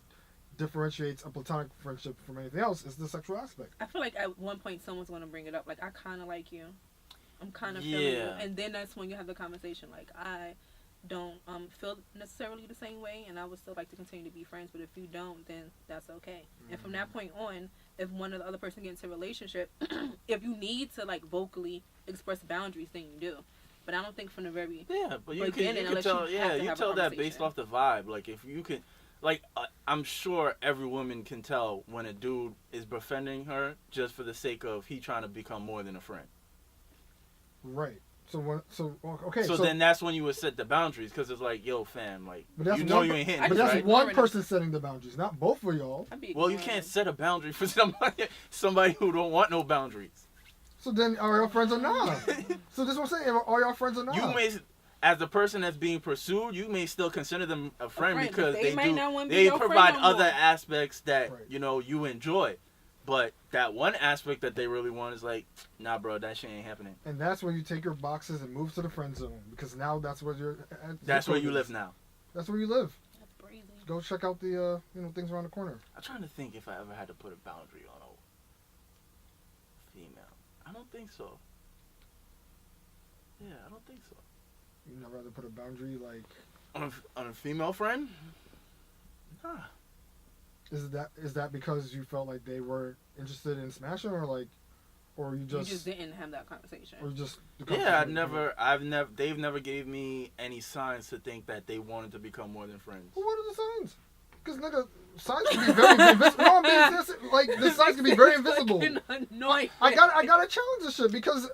differentiates a platonic friendship from anything else is the sexual aspect. I feel like at one point someone's going to bring it up. Like, I kind of like you. I'm kind of feeling you. And then that's when you have the conversation. Like, I don't feel necessarily the same way, and I would still like to continue to be friends, but if you don't, then that's okay. And from that point on, if one or the other person gets into a relationship, if you need to like vocally express boundaries, then you do. But I don't think from the very but you can tell you tell that based off the vibe. Like if you can, like I'm sure every woman can tell when a dude is befriending her just for the sake of he trying to become more than a friend. Right. So then that's when you would set the boundaries, because it's like, yo, fam, like you ain't hitting. But that's one person setting the boundaries, not both of y'all. Well, you can't set a boundary for somebody who don't want no boundaries. So then, are y'all friends or not? So this is what I'm saying. Are y'all friends or not? You may, as the person that's being pursued, you may still consider them a friend because they provide other aspects that you enjoy. But that one aspect that they really want is like, nah, bro, that shit ain't happening. And that's when you take your boxes and move to the friend zone, because now that's where you're. That's where you live now. That's where you live. That's crazy. Go check out the things around the corner. I'm trying to think if I ever had to put a boundary on a female. I don't think so. Yeah, I don't think so. You never had to put a boundary like on a female friend? Nah. Is that because you felt like they were interested in smashing, or you just didn't have that conversation? Or just they've never gave me any signs to think that they wanted to become more than friends. Well, what are the signs? Because nigga, signs can be very invisible. No, I mean, like the signs can be very invisible. I gotta challenge this shit because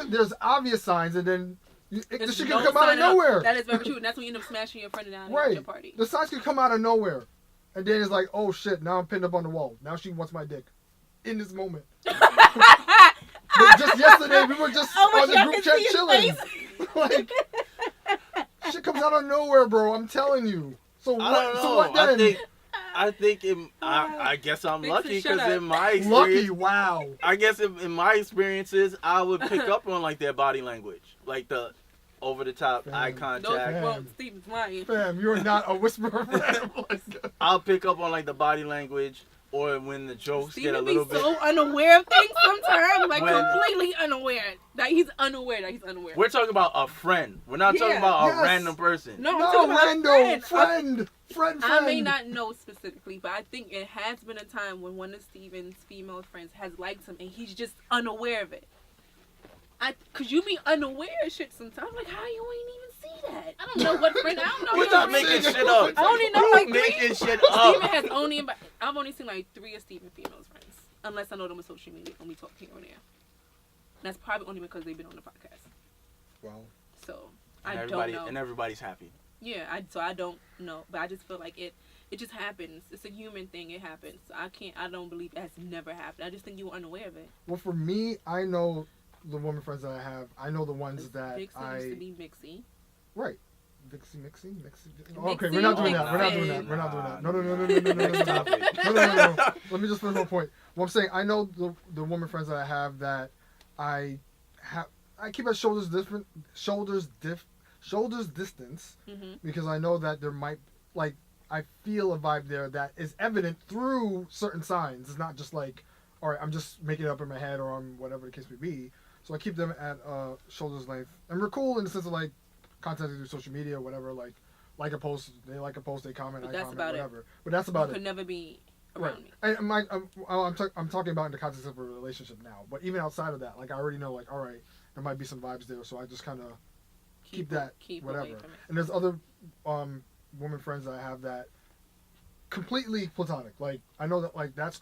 there's obvious signs, and then the shit can come out of nowhere. That is very true, and that's when you end up smashing your friend down at your party. The signs can come out of nowhere. And then it's like, oh shit, now I'm pinned up on the wall. Now she wants my dick. In this moment. But just yesterday, we were just on the group chat chilling. Like, shit comes out of nowhere, bro. I'm telling you. So what then? I guess I'm lucky because in my experience... Lucky, wow. I guess in my experiences, I would pick up on like their body language. Like the... over the top eye contact. Steven's lying. Fam, you're not a whisperer. I'll pick up on like the body language, or when the jokes get a little bit. So unaware of things sometimes, completely unaware that he's unaware. We're talking about a friend. We're not talking about a random person. No, I'm talking about a friend. I may not know specifically, but I think it has been a time when one of Steven's female friends has liked him, and he's just unaware of it. Cause you be unaware of shit sometimes. Like, how you ain't even see that? I don't know what friend. I don't know. We're not making shit up. I only know making shit up. Steven has I've only seen like 3 of Steven's female friends, unless I know them on social media and we talk here or there. And that's probably only because they've been on the podcast. Wow. So I don't know. And everybody's happy. Yeah. So I don't know, but I just feel like it just happens. It's a human thing. It happens. I don't believe it has never happened. I just think you were unaware of it. Well, for me, I know the woman friends that I have, I know the ones that Vixon used to be Mixie. Right. Mixing. Okay, we're not doing that. We're not doing that. We're not doing that. No. Let me just finish my point. What I'm saying, I know the woman friends that I have that I keep at shoulders distance because I know that there might I feel a vibe there that is evident through certain signs. It's not just like, all right, I'm just making it up in my head or on whatever the case may be. So I keep them at shoulder's length, and we're cool in the sense of like contacting through social media or whatever. Like a post, they like a post, they comment, I comment, whatever. But that's about it. Could never be around me. And I'm talking about in the context of a relationship now. But even outside of that, like I already know, like all right, there might be some vibes there, so I just kind of keep whatever. Away from it. And there's other woman friends that I have that completely platonic. Like I know that like that's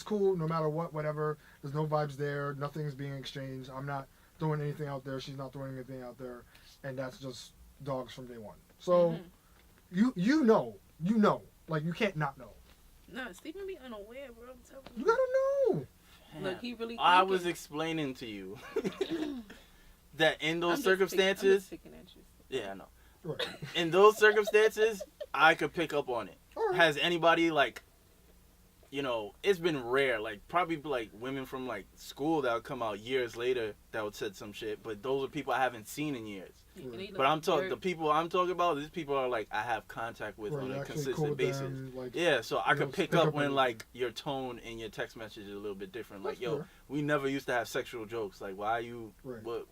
cool no matter what, whatever. There's no vibes there, nothing's being exchanged. I'm not throwing anything out there, she's not throwing anything out there, and that's just dogs from day one. So you know, like you can't not know. No, Stephen be unaware, bro. I'm telling you. You gotta know. Look, he really. I was explaining to you that in those circumstances. I'm just picking at you. Yeah, I know. Right. In those circumstances, I could pick up on it. Right. Has anybody like, you know, it's been rare. Like probably like women from like school that would come out years later that would said some shit. But those are people I haven't seen in years. But I'm talking the people I'm talking about. These people are like I have contact with on a consistent basis. Them, like, yeah, so I could pick up when like your tone and your text message is a little bit different. Like, yo, we never used to have sexual jokes. Like, why are you?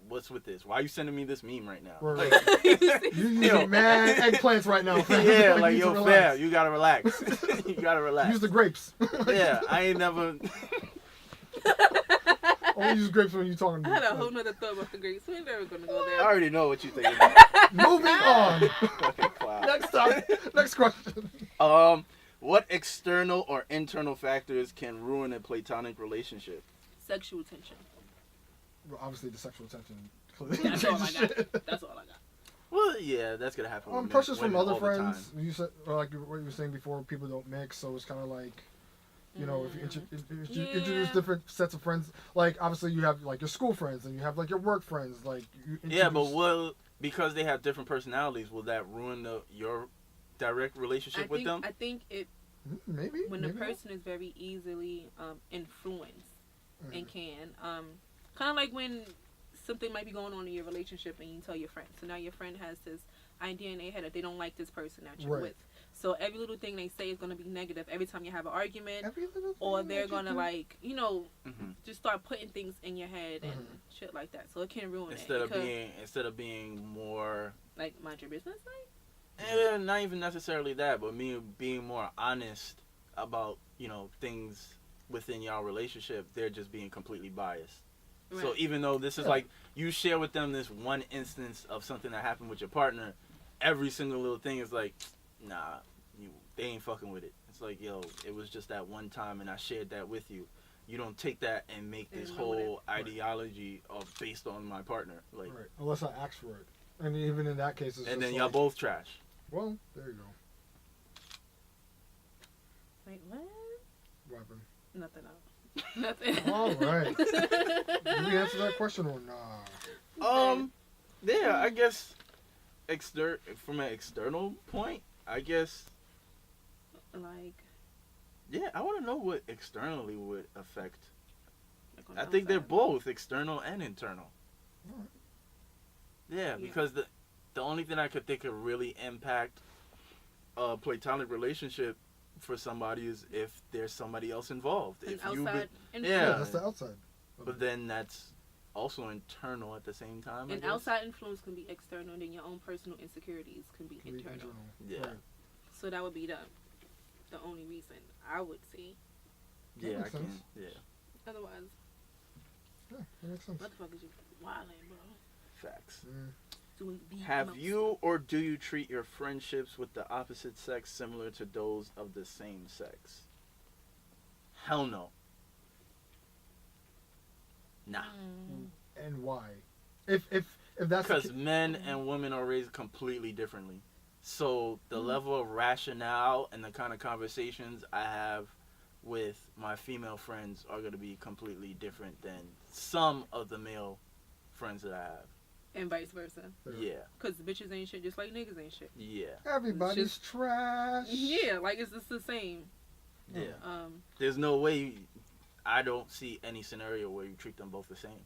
What's with this? Why are you sending me this meme right now? Right. Like, you using mad eggplants right now. Fam. Yeah, like yo, fam, you gotta relax. You gotta relax. Use the grapes. Yeah, I ain't never. Only use grapes when you're talking. I had a whole nother thought about the grapes. We're never gonna go there. I already know what you think about. Moving on. Wow. Next time. Next question. What external or internal factors can ruin a platonic relationship? Sexual tension. Well, obviously, the sexual tension. That's all I got. That's all I got. Well, yeah, that's gonna happen. Pressures from other friends. You said, or like what you were saying before, people don't mix, so it's kind of like. You know, if you introduce different sets of friends, like obviously you have like your school friends and you have like your work friends, like but because they have different personalities, will that ruin your direct relationship with them? I think it maybe when the person is very easily influenced and can kind of like when something might be going on in your relationship and you tell your friend, so now your friend has this idea in their head that they don't like this person that you're with. So every little thing they say is going to be negative every time you have an argument, or they're going to like, you know, just start putting things in your head and shit like that. So it can ruin Instead of being more like mind your business, like not even necessarily that, but me being more honest about, you know, things within y'all relationship, they're just being completely biased. Right. So even though this is like you share with them this one instance of something that happened with your partner, every single little thing is like, nah, they ain't fucking with it. It's like, yo, it was just that one time and I shared that with you. You don't take that and make this whole ideology of based on my partner. Like, unless I ask for it. And even in that case, it's and then like, y'all both trash. Well, there you go. Wait, what? What happened? Nothing else. Nothing. All right. Did we answer that question or nah? Yeah, I guess from an external point, I guess. Like. Yeah, I want to know what externally would affect. Like I think they're both external and internal. All right. Yeah, because the only thing I could think of really impact a platonic relationship for somebody is if there's somebody else involved. An if outside yeah, that's the outside. But then that's also internal at the same time. An outside influence can be external, and then your own personal insecurities can be internal. Yeah. Right. So that would be the only reason I would see. Yeah, I can. Yeah. Otherwise, yeah, that makes sense. what the fuck is you wilding, bro? Facts. Have you or do you treat your friendships with the opposite sex similar to those of the same sex? Hell no. Nah. And why? If that's because men and women are raised completely differently. So the level of rationale and the kind of conversations I have with my female friends are going to be completely different than some of the male friends that I have. And vice versa. Yeah. Because bitches ain't shit just like niggas ain't shit. Yeah. Everybody's trash. Yeah, like it's just the same. Yeah. There's no way. I don't see any scenario where you treat them both the same.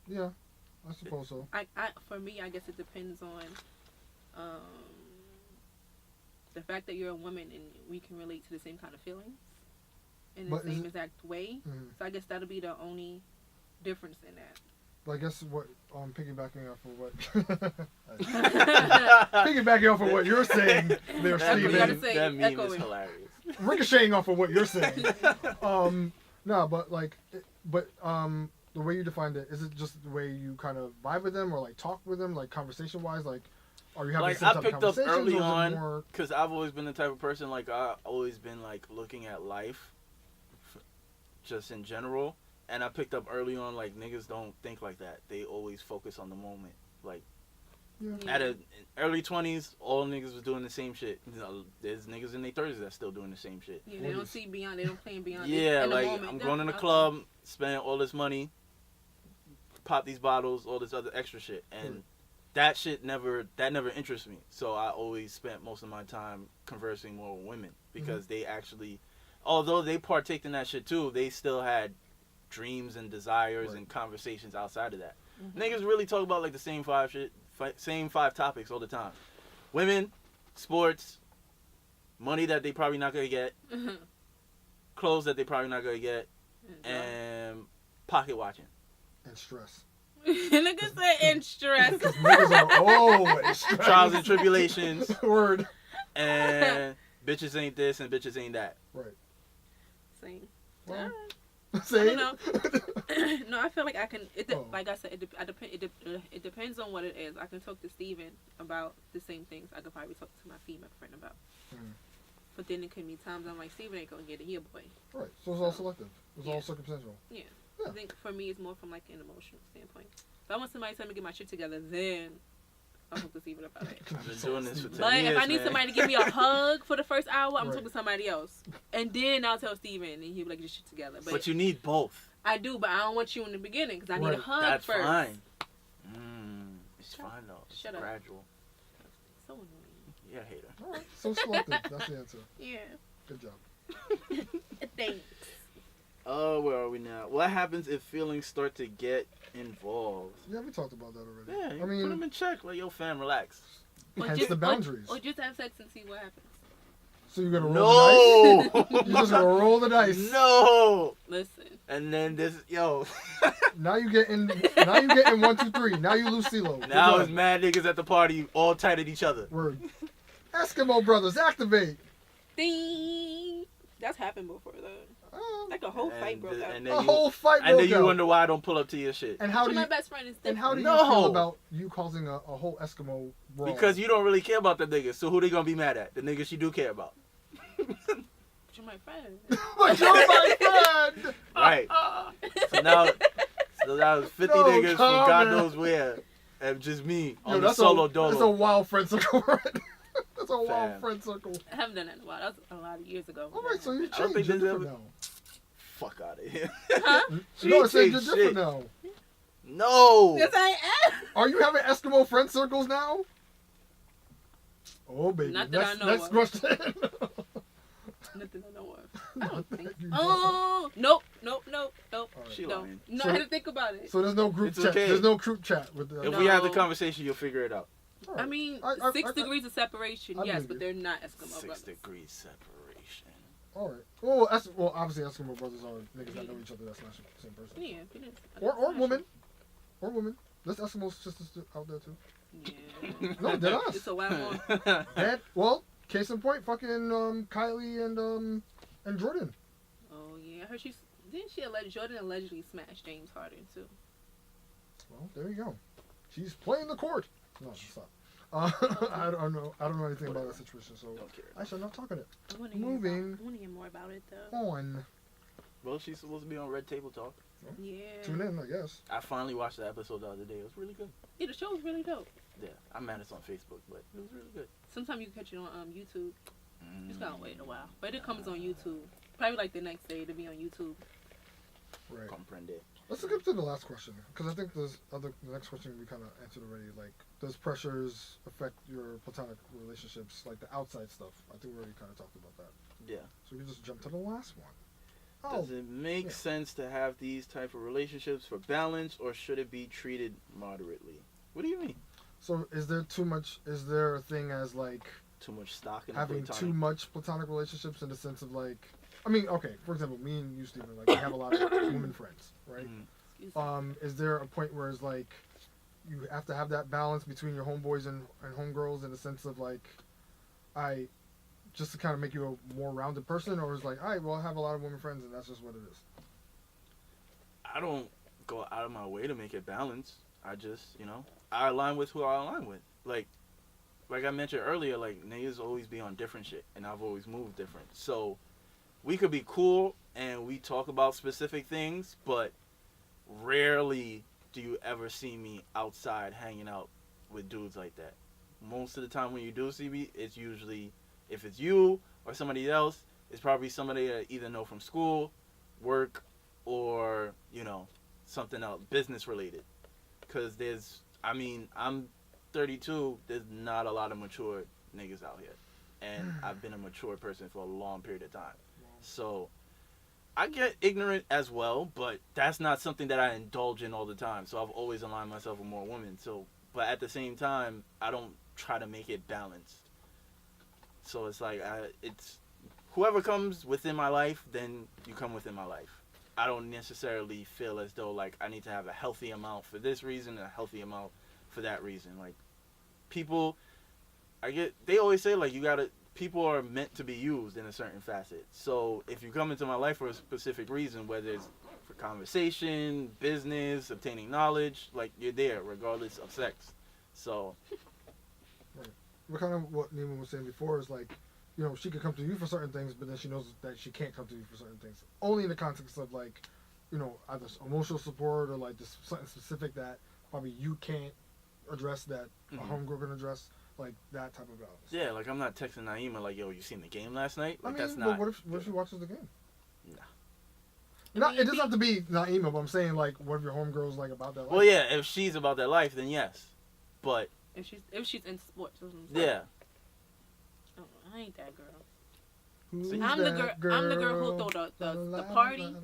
Yeah, I suppose so. For me, I guess it depends on the fact that you're a woman and we can relate to the same kind of feelings in the same exact way. Mm-hmm. So I guess that'll be the only difference in that. But I guess what piggybacking off of what what you're saying there, Steven. That meme is hilarious. Ricocheting off of what you're saying. No, but the way you defined it, is it just the way you kind of vibe with them or like talk with them, like conversation wise, like are you having Like the same I type of picked up conversations, early or is it on more... because I've always been the type of person like I've always been like looking at life, just in general, and I picked up early on like niggas don't think like that. They always focus on the moment. Like at early 20s, all niggas was doing the same shit. You know, there's niggas in their 30s that's still doing the same shit. Yeah, they don't see beyond. They don't plan beyond. Yeah, in the like moment. I'm going in the club, spending all this money, pop these bottles, all this other extra shit, and that shit never interests me. So I always spent most of my time conversing more with women because they actually, although they partake in that shit too, they still had dreams and desires and conversations outside of that. Niggas really talk about like the same five topics all the time: women, sports, money that they probably not gonna get, clothes that they probably not gonna get, and pocket watching and stress. Niggas said and stress. Niggas are always stressed. Trials and tribulations. Word. And bitches ain't this and bitches ain't that. Right. Same. Well, I don't know. No, I feel like I can. Like I said, it depends on what it is. I can talk to Steven about the same things I could probably talk to my female friend about. But then it can be times I'm like, Steven ain't gonna get it, he a boy. Right. So it's all selective. It's all circumstantial. Yeah. I think for me it's more from like an emotional standpoint. If I want somebody to tell me to get my shit together, then I'll talk to Steven about it. I've been doing this for 10 But years, if I need somebody to give me a hug for the first hour, I'm Right. talking to somebody else. And then I'll tell Steven and he'll be like, get your shit together. But you need both. I do, but I don't want you in the beginning because I need a Right. hug That's first. fine. It's fine though. It's Shut up. gradual. So annoying. Yeah, hater. All right. So selective. That's the answer. Yeah. Good job. Thanks. Oh, where are we now? What happens if feelings start to get involved? Yeah, we talked about that already. Yeah, you I mean, put them in check. Like, yo, fam, relax. hence the boundaries. Or just have sex and see what happens. So you're gonna roll the dice? No! You're just gonna roll the dice. No! Listen. And then this, yo. Now you get in 1, 2, 3. Now you lose CeeLo. Now it's mad niggas at the party all tight at each other. Word. Eskimo brothers, activate. Ding. That's happened before though. Like a whole fight broke out. And A then whole fight and broke then you out. wonder why I don't pull up to your shit. And how So do my you best friend is and how do you No. feel about you causing a whole Eskimo brawl? Because you don't really care about the niggas, so who they gonna be mad at? The niggas you do care about. You're my friend. But you're my friend. Right. So now it's 50 No niggas from God comment. knows where, and just me on Yo, the that's solo That's a dolo. wild friend circle, right? That's a wild Fam. friend circle. I haven't done that in a while. That was a lot of years ago. All right, so you I don't think changed. You're there's different ever- now. Fuck out of here. Huh? She No, I said changed you're shit. different now. No. Yes, I am. Are you having Eskimo friend circles now? Oh, baby. Not that I know next of. question. Nothing I know of. I don't think. You Oh, nope. All right. She No, lying. no, So- I had to think about it. So there's no group It's chat. okay. There's no group chat with the. If No. we have the conversation, you'll figure it out. All right. I mean, I- 6 degrees of separation, I yes, believe but you. they're not Eskimo 6 brothers. degrees separation. All right. Well, obviously Eskimo brothers are niggas that know each other. That's not the same person. Yeah, it is. Or woman. Or woman. There's Eskimo sisters out there too. Yeah. No, they're us. It's a wild one. And well, case in point, fucking Kylie and Jordan. Oh yeah, I heard Jordan allegedly smashed James Harden too. Well, there you go. She's playing the court. No, stop. I don't know anything about that situation, so Don't care. I shall not talk on it. I want Moving. to hear more about it though. On. Well, she's supposed to be on Red Table Talk. Yeah. Tune in, I guess. I finally watched the episode the other day. It was really good. Yeah, the show was really dope. Yeah, I'm mad it's on Facebook, but it was really good. Sometimes you can catch it on YouTube. Just gotta wait a while, but it comes on YouTube. Probably like the next day to be on YouTube. Right. Comprende. Let's skip to the last question, because I think the next question we kind of answered already. Like, does pressures affect your platonic relationships, like the outside stuff? I think we already kind of talked about that. Yeah. So we can just jump to the last one. Does it make sense to have these type of relationships for balance, or should it be treated moderately? What do you mean? So is there too much? Is there a thing as like Too much stock in having platonic? too much platonic relationships in the sense of like, I mean, okay, for example, me and you, Stephen, like we have a lot of women friends, right? Is there a point where it's like you have to have that balance between your homeboys and homegirls in the sense of like, just to kind of make you a more rounded person, or is like, all right, well, I have a lot of women friends and that's just what it is? I don't go out of my way to make it balanced. I just, I align with who I align with. Like I mentioned earlier, like niggas always be on different shit, and I've always moved different. So we could be cool and we talk about specific things, but rarely do you ever see me outside hanging out with dudes like that. Most of the time when you do see me, it's usually, if it's you or somebody else, it's probably somebody I either know from school, work, or, something else, business related. Because I'm 32, there's not a lot of mature niggas out here. And I've been a mature person for a long period of time. Wow. So I get ignorant as well, but that's not something that I indulge in all the time. So I've always aligned myself with more women. But at the same time, I don't try to make it balanced. So it's like, it's whoever comes within my life, then you come within my life. I don't necessarily feel as though like I need to have a healthy amount for this reason and a healthy amount for that reason. Like people, they always say like people are meant to be used in a certain facet. So if you come into my life for a specific reason, whether it's for conversation, business, obtaining knowledge, like you're there regardless of sex. So. Right. What kind of what Nieema was saying before is like, she could come to you for certain things, but then she knows that she can't come to you for certain things. Only in the context of like, either emotional support or like just something specific that probably you can't address that a homegirl can address, like that type of balance. Yeah, like I'm not texting Nieema like, yo, you seen the game last night? Like that's not. What if she watches the game? Nah. It doesn't have to be Nieema, but I'm saying like, what if your homegirl's like about that life? Well, yeah, if she's about that life, then yes. But if she's into sports, yeah. Oh, I ain't that girl. Who's I'm the girl. I'm the girl who throw the party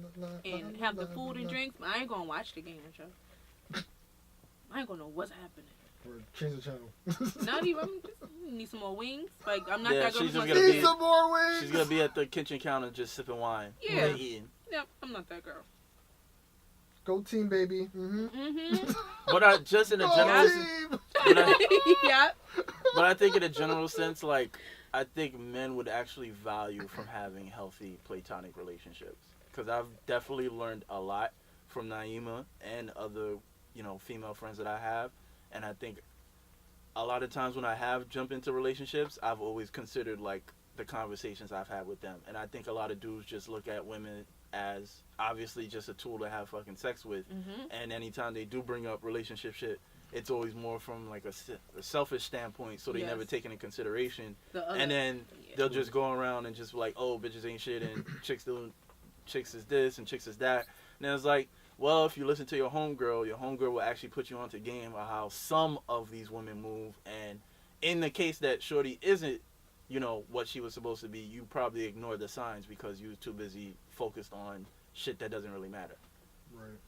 and have the food and drinks. But I ain't gonna watch the game with y'all. I ain't gonna know what's happening. Or change the channel. Not even. Just need some more wings. Like I'm not that girl. She's just gonna need some more wings. She's gonna be at the kitchen counter just sipping wine. Yeah. Eating. Yep. I'm not that girl. Go team, baby. But I just in a general. Yeah. But I think in a general sense, like. I think men would actually value from having healthy platonic relationships. Because I've definitely learned a lot from Nieema and other, female friends that I have. And I think a lot of times when I have jumped into relationships, I've always considered, like, the conversations I've had with them. And I think a lot of dudes just look at women as obviously just a tool to have fucking sex with. And anytime they do bring up relationship shit, it's always more from like a selfish standpoint, so they never take into consideration. And then they'll just go around and just be like, oh, bitches ain't shit, and chicks is this and chicks is that. And then it's like, well, if you listen to your homegirl will actually put you onto game of how some of these women move. And in the case that shorty isn't, what she was supposed to be, you probably ignore the signs because you was too busy focused on shit that doesn't really matter. Right.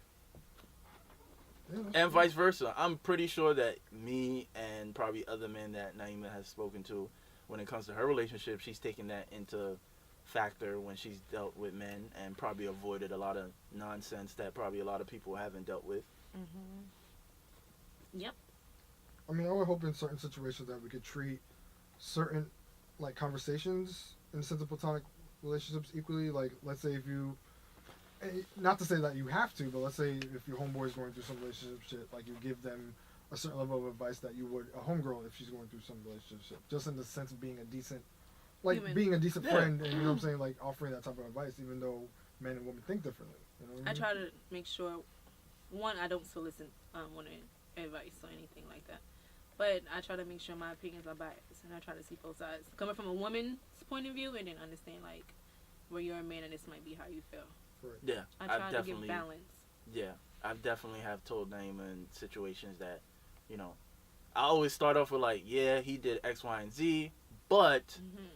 Yeah, and vice versa. I'm pretty sure that me and probably other men that Nieema has spoken to, when it comes to her relationship, she's taken that into factor when she's dealt with men and probably avoided a lot of nonsense that probably a lot of people haven't dealt with. Yep. I mean, I would hope in certain situations that we could treat certain like conversations in the sense of platonic relationships equally. Like, let's say if you, not to say that you have to, but let's say if your homeboy is going through some relationship shit, like you give them a certain level of advice that you would a homegirl if she's going through some relationship shit, just in the sense of being a decent, like being a decent friend, and you know what I'm saying, like offering that type of advice, even though men and women think differently. You know what I mean? I try to make sure, one, I don't solicit women advice or anything like that, but I try to make sure my opinions are biased, and I try to see both sides, coming from a woman's point of view, and then understand like where you're a man and this might be how you feel. Right. Yeah, I try to give balance. Yeah, I definitely have told Nieema in situations that, you know, I always start off with like, yeah, he did X, Y, and Z, but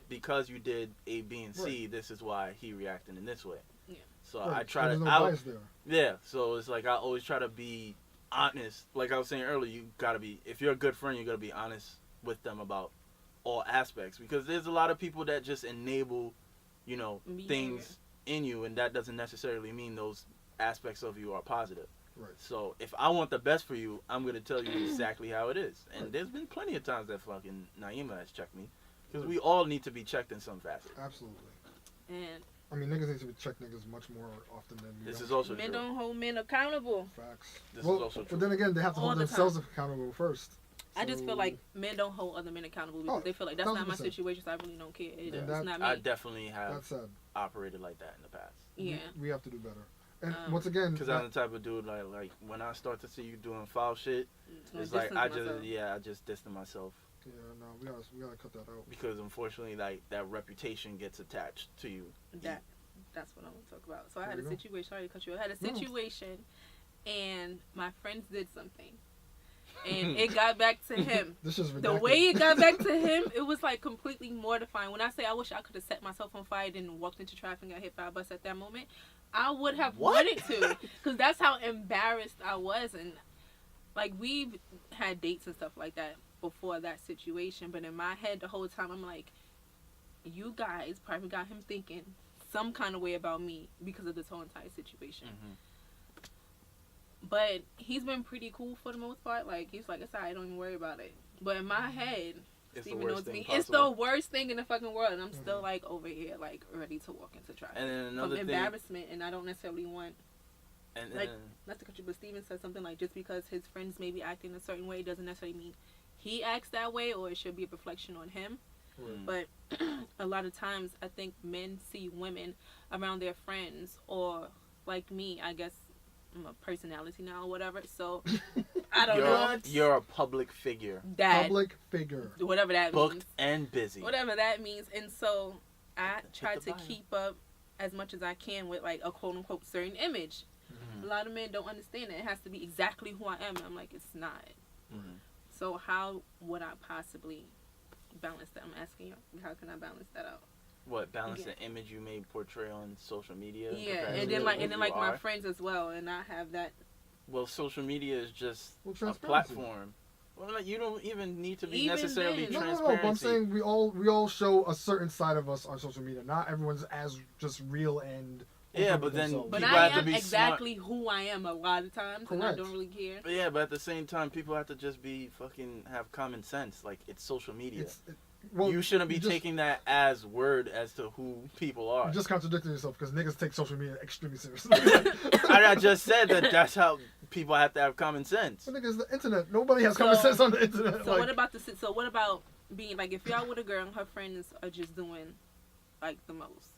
because you did A, B, and C, this is why he reacted in this way. Yeah. So Right. I try There's to. no bias there. Yeah, so it's like I always try to be honest. Like I was saying earlier, you gotta be. If you're a good friend, you gotta be honest with them about all aspects, because there's a lot of people that just enable, you know, things in you, and that doesn't necessarily mean those aspects of you are positive. Right. So if I want the best for you, I'm gonna tell you exactly how it is. And there's been plenty of times that fucking Nieema has checked me, because we all need to be checked in some facet. Absolutely. And I mean, niggas need to check niggas much more often than we This don't. is also men true. don't hold men accountable. Facts. This is also true. But then again, they have to All hold the themselves accountable first. I just feel So- like men don't hold other men accountable because they feel like that's not my 1000%. situation, so I really don't care. It's that- not me. I definitely have That's sad. operated like that in the past. Yeah. We have to do better. And once again, Because I'm the type of dude like when I start to see you doing foul shit, it's like I just distance myself. yeah, no, we gotta cut that out. Because unfortunately, like that reputation gets attached to you. That's what I want to talk about. So I There had a you go. situation. Sorry to cut you. I had a No. situation, and my friends did something, and it got back to him. This is The ridiculous. way it got back to him, it was like completely mortifying. When I say I wish I could have set myself on fire and walked into traffic and got hit by a bus at that moment, I would have wanted to, because that's how embarrassed I was. And like we've had dates and stuff like that before that situation, but in my head the whole time I'm like, you guys probably got him thinking some kind of way about me because of this whole entire situation. But he's been pretty cool for the most part. Like, he's like, it's alright, don't even worry about it. But in my head, It's the Steven worst knows thing me. possible. It's the worst thing in the fucking world. And I'm still, like, over here, like, ready to walk into traffic. And then another From thing, embarrassment, and I don't necessarily want, and like, not to cut you, but Steven said something like, just because his friends may be acting a certain way doesn't necessarily mean he acts that way, or it should be a reflection on him. But a lot of times, I think men see women around their friends, or like me, I guess I'm a personality now or whatever. So I don't know. You're a public figure. Public figure. Whatever that Booked means. and busy. Whatever that means. And so I try the to bio. keep up as much as I can with like a quote unquote certain image. A lot of men don't understand it. It has to be exactly who I am. And I'm like, it's not. So how would I possibly balance that? I'm asking you, how can I balance that out? What, balance the image you may portray on social media? Yeah, compared and to then like who you my are? friends as well, and I have that. Well, social media is just a transparency. platform. Well, like, you don't even need to be Even necessarily then. No, transparent. but I'm saying we all show a certain side of us on social media. Not everyone's as just real and Yeah, open but with then themselves. But people I have to am be exactly who I am a lot of times, and I Correct. don't really care. But yeah, but at the same time, people have to just be fucking have common sense. Like, it's social media. Well, you shouldn't be you just- taking that as word as to who people are. You just contradicted yourself because niggas take social media extremely seriously. I just said that's how people have to have common sense. But niggas, the internet. Nobody has common sense on the internet. So like, what about being like if you're out with a girl and her friends are just doing like the most,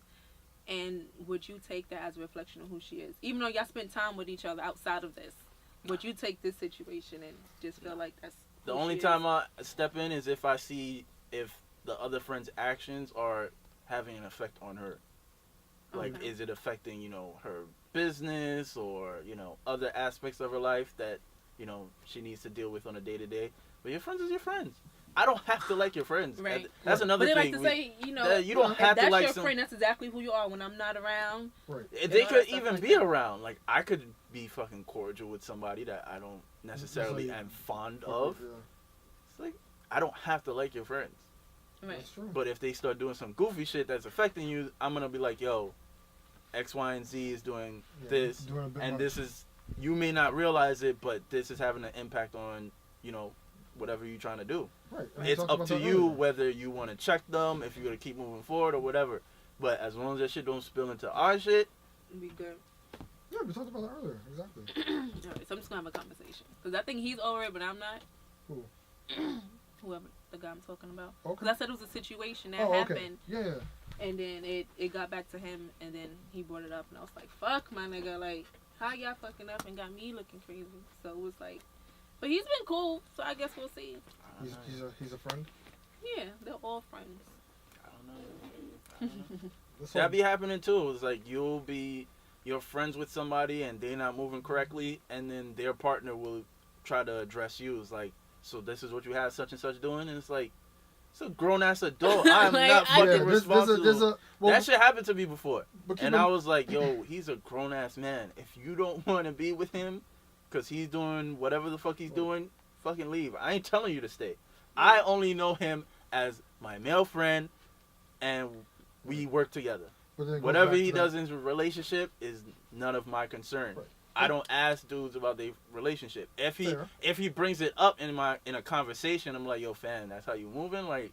and would you take that as a reflection of who she is, even though y'all spend time with each other outside of this? Would you take this situation and just feel like that's The who only she time is? I step in is if I see if the other friend's actions are having an effect on her. Like, Okay. is it affecting, her business or, other aspects of her life that, she needs to deal with on a day-to-day. But your friends is your friends. I don't have to like your friends. Right. That's another But they thing. like to say, you don't if have to that's like your some... friend, that's exactly who you are when I'm not around. right. They all could that stuff even like be that. around. Like, I could be fucking cordial with somebody that I don't necessarily like- am fond of. Yeah, It's like, I don't have to like your friends. Right. that's true. But if they start doing some goofy shit that's affecting you, I'm going to be like, yo, X, Y, and Z is doing Yeah, this. doing a bit And much. this is, you may not realize it, but this is having an impact on, whatever you're trying to do. Right. and we It's talked up about to that you earlier. whether you want to check them, if you're going to keep moving forward or whatever. But as long as that shit don't spill into our shit, Be good. Yeah, we talked about that earlier. Exactly. Alright, so I'm just gonna have a conversation because I think he's over it, but I'm not. Who? Whoever the guy I'm talking about. Okay. Because I said it was a situation that Oh, happened, okay. Yeah. and then it got back to him, and then he brought it up, and I was like, "Fuck, my nigga, like how y'all fucking up and got me looking crazy." So it was like, but he's been cool, so I guess we'll see. He's a friend. Yeah, they're all friends. I don't know. This That whole- be happening too. It's like you'll be you're friends with somebody and they're not moving correctly, and then their partner will try to address you. It's like, so this is what you have such and such doing, and it's like, it's a grown ass adult. I'm Like, not fucking responsible. well, that shit happened to me before, but and I was like, yo, he's a grown ass man. If you don't want to be with him, cause he's doing whatever the fuck he's doing, fucking leave. I ain't telling you to stay. I only know him as my male friend, and we work together. Whatever he does in his relationship is none of my concern. Right. I don't ask dudes about their relationship. If he brings it up in a conversation, I'm like, yo, fam, that's how you moving? Like,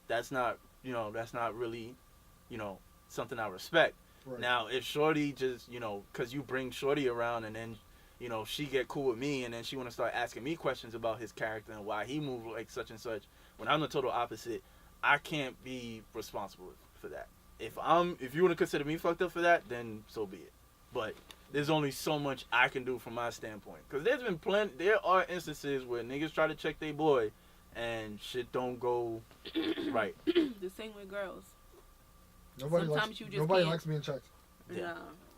that's not really, something I respect. Right. Now, if Shorty just, because you bring Shorty around and then, she get cool with me and then she want to start asking me questions about his character and why he moved like such and such, when I'm the total opposite, I can't be responsible for that. If you want to consider me fucked up for that, then so be it. But there's only so much I can do from my standpoint. Because there are instances where niggas try to check their boy and shit don't go right. The same with girls. Nobody likes being checked. Yeah.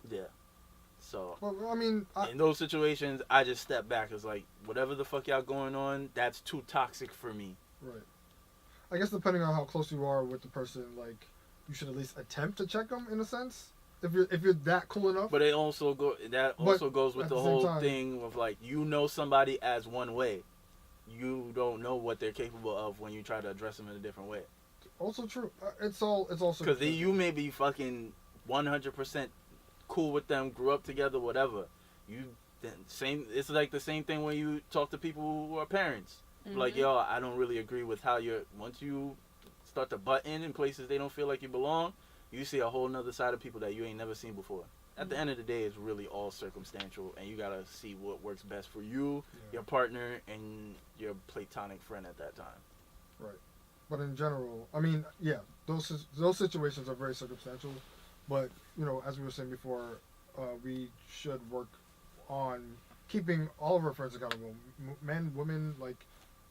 Yeah. So, well, I mean, in those situations, I just step back. It's like, whatever the fuck y'all going on, that's too toxic for me. Right. I guess depending on how close you are with the person, like, you should at least attempt to check them in a sense. If you're that cool enough. But it also goes with the whole thing of like, somebody as one way. You don't know what they're capable of when you try to address them in a different way. Also true. It's also because you may be fucking 100% cool with them, grew up together, whatever. It's like the same thing when you talk to people who are parents. Mm-hmm. Like, yo, I don't really agree with how once you start to butt in places they don't feel like you belong, you see a whole nother side of people that you ain't never seen before. At the end of the day, it's really all circumstantial, and you gotta see what works best for you, your partner, and your platonic friend at that time. Right. But in general, I mean, yeah, those situations are very circumstantial. But, as we were saying before, we should work on keeping all of our friends accountable. Men, women, like,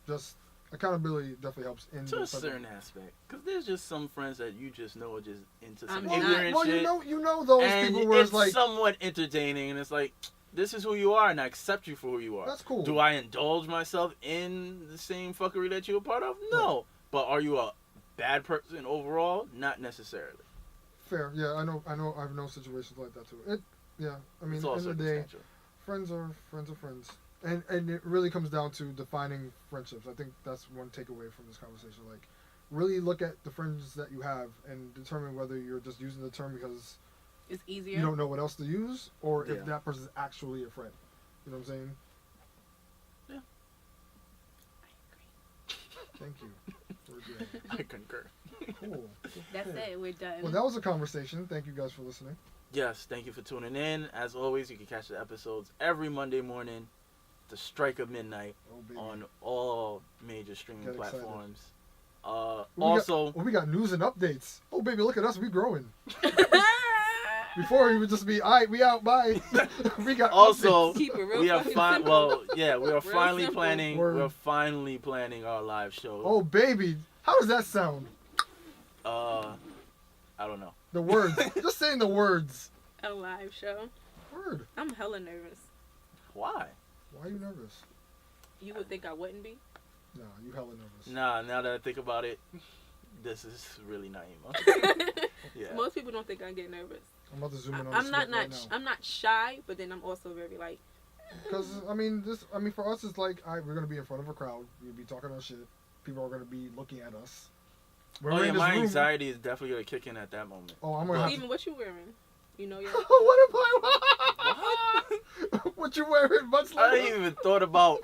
just accountability definitely helps to a certain aspect, because there's just some friends that you just know are just into some ignorant shit. You know those and people where it's like somewhat entertaining, and it's like, this is who you are, and I accept you for who you are. That's cool. Do I indulge myself in the same fuckery that you're a part of? No. Right. But are you a bad person overall? Not necessarily. Fair. Yeah, I know. I've known situations like that too. I mean, at the end of the day, friends are friends. And it really comes down to defining friendships. I think that's one takeaway from this conversation. Like, really look at the friends that you have and determine whether you're just using the term because it's easier. You don't know what else to use, or if that person's actually a friend. You know what I'm saying? Yeah. I agree. Thank you. I concur. Cool. That's it. We're done. Well, that was a conversation. Thank you guys for listening. Yes, thank you for tuning in. As always, you can catch the episodes every Monday morning, the strike of midnight, on all major streaming platforms. We got news and updates. Oh baby, look at us, we growing. Before we would just be, all right, we out, bye. We got also keep it real we are we are finally simple. planning. We're finally planning our live show. Oh baby, how does that sound? I don't know. The words. Just saying the words. A live show. Word. I'm hella nervous. Why? Why are you nervous? You would think I wouldn't be? No, you hella nervous. Nah, now that I think about it, this is really Nieema. Yeah. Most people don't think I get nervous. I'm about to zoom in on I'm not I'm not shy, but then I'm also very like. Because for us, it's like, all right, we're gonna be in front of a crowd. We'll be talking our shit. People are gonna be looking at us. My anxiety is definitely gonna kick in at that moment. Oh, I'm gonna. Steven, what you wearing? You know, what am I? What? What you wearing? Much later? I ain't even thought about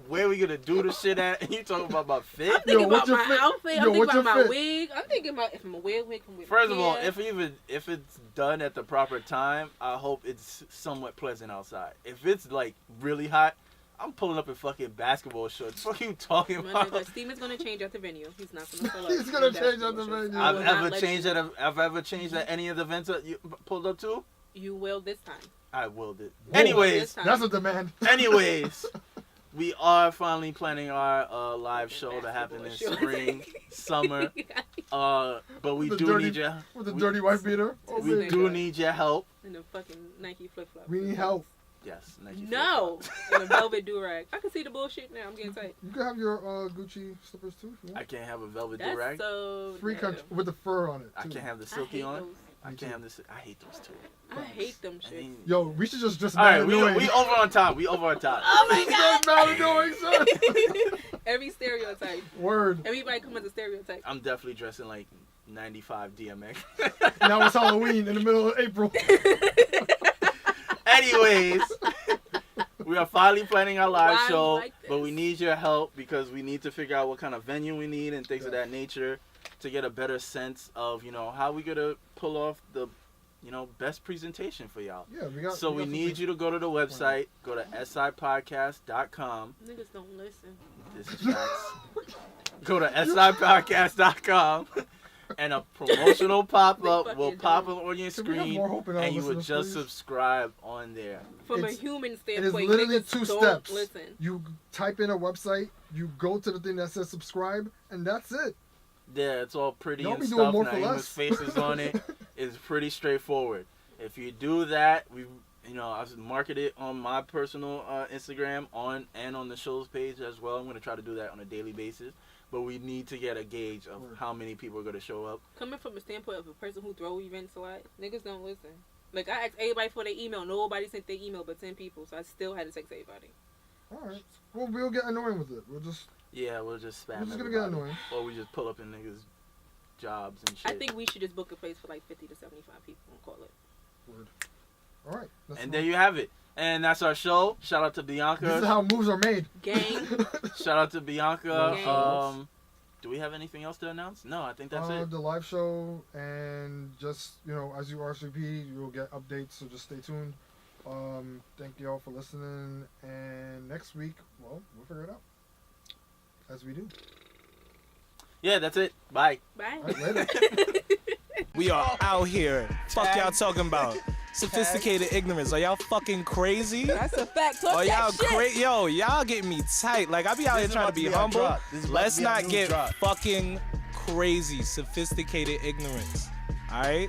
where we gonna do the shit at, and you talking about my fit? I'm thinking about my outfit. I'm thinking about my wig. I'm thinking about if I'm a wig, I'm with First of all, if it's done at the proper time, I hope it's somewhat pleasant outside. If it's like really hot, I'm pulling up in fucking basketball shorts. What are you talking about? Steven's gonna change at the venue. He's not gonna pull up. He's gonna change at the venue. I've ever changed at any of the events that you pulled up to? You will this time. I willed it. Anyways, that's a demand. Anyways, we are finally planning our live show to happen in spring, summer. But we do need your with the dirty wife beater. Oh, we man. do need your help. And the fucking Nike flip flop. We need help. Yes, Nike No, and a velvet do rag. I can see the bullshit now. I'm getting tight. You can have your Gucci slippers too. If you want. I can't have a velvet That's do-rag. so Free negative. country with the fur on it. I Too. can't have the I silky hate on. those. I can't have this. I hate those too. I hate them I shit. mean, Yo, we should just all right, mad annoying. we over on time. We over on time. Oh my Just mad annoying, son. Every stereotype. Word. Everybody come as a stereotype. I'm definitely dressing like 95 DMX. Now it's Halloween in the middle of April. Anyways, we are finally planning our live Why show, like this? but we need your help because we need to figure out what kind of venue we need and things of that nature to get a better sense of, how we gonna pull off the, best presentation for y'all. Yeah, we got. So we need you to go to the website, go to sipodcast.com. Niggas don't listen. This is facts. Go to sipodcast.com. And a promotional pop-up will pop up on your Can we have screen, more hope in our and you would listeners, just please? subscribe on there. From a It's- human It is standpoint, literally niggas 2 don't steps. listen. You type in a website, you go to the thing that says subscribe, and that's it. Yeah, it's all pretty Don't and be doing stuff. more for Naima's less. faces on it. It's pretty straightforward. If you do that, I market it on my personal Instagram and on the show's page as well. I'm gonna try to do that on a daily basis. But we need to get a gauge of how many people are gonna show up. Coming from a standpoint of a person who throw events a lot, niggas don't listen. Like, I asked everybody for their email. Nobody sent their email but 10 people, so I still had to text everybody. All right. Well, we'll get annoying with it. We'll just Spam. we're just gonna everybody. get annoying. Or we just pull up in niggas' jobs and shit. I think we should just book a place for like 50 to 75 people and call it. Word. All right. That's And fine. there you have it. And that's our show. Shout out to Bianca. This is how moves are made. Gang. Shout out to Bianca. Gang. Do we have anything else to announce? No, I think that's it. The live show, and just as you RSVP, you'll get updates. So just stay tuned. Thank you all for listening. And next week, we'll figure it out as we do. Yeah, that's it. Bye. Bye. All right, later. We are out here. Fuck y'all talking about? Sophisticated ignorance. Are y'all fucking crazy? That's a fact. Talk Oh, y'all that shit. crazy? Yo, y'all getting me tight. Like, I be out here trying to be humble. Let's not get fucking crazy. Sophisticated ignorance. All right?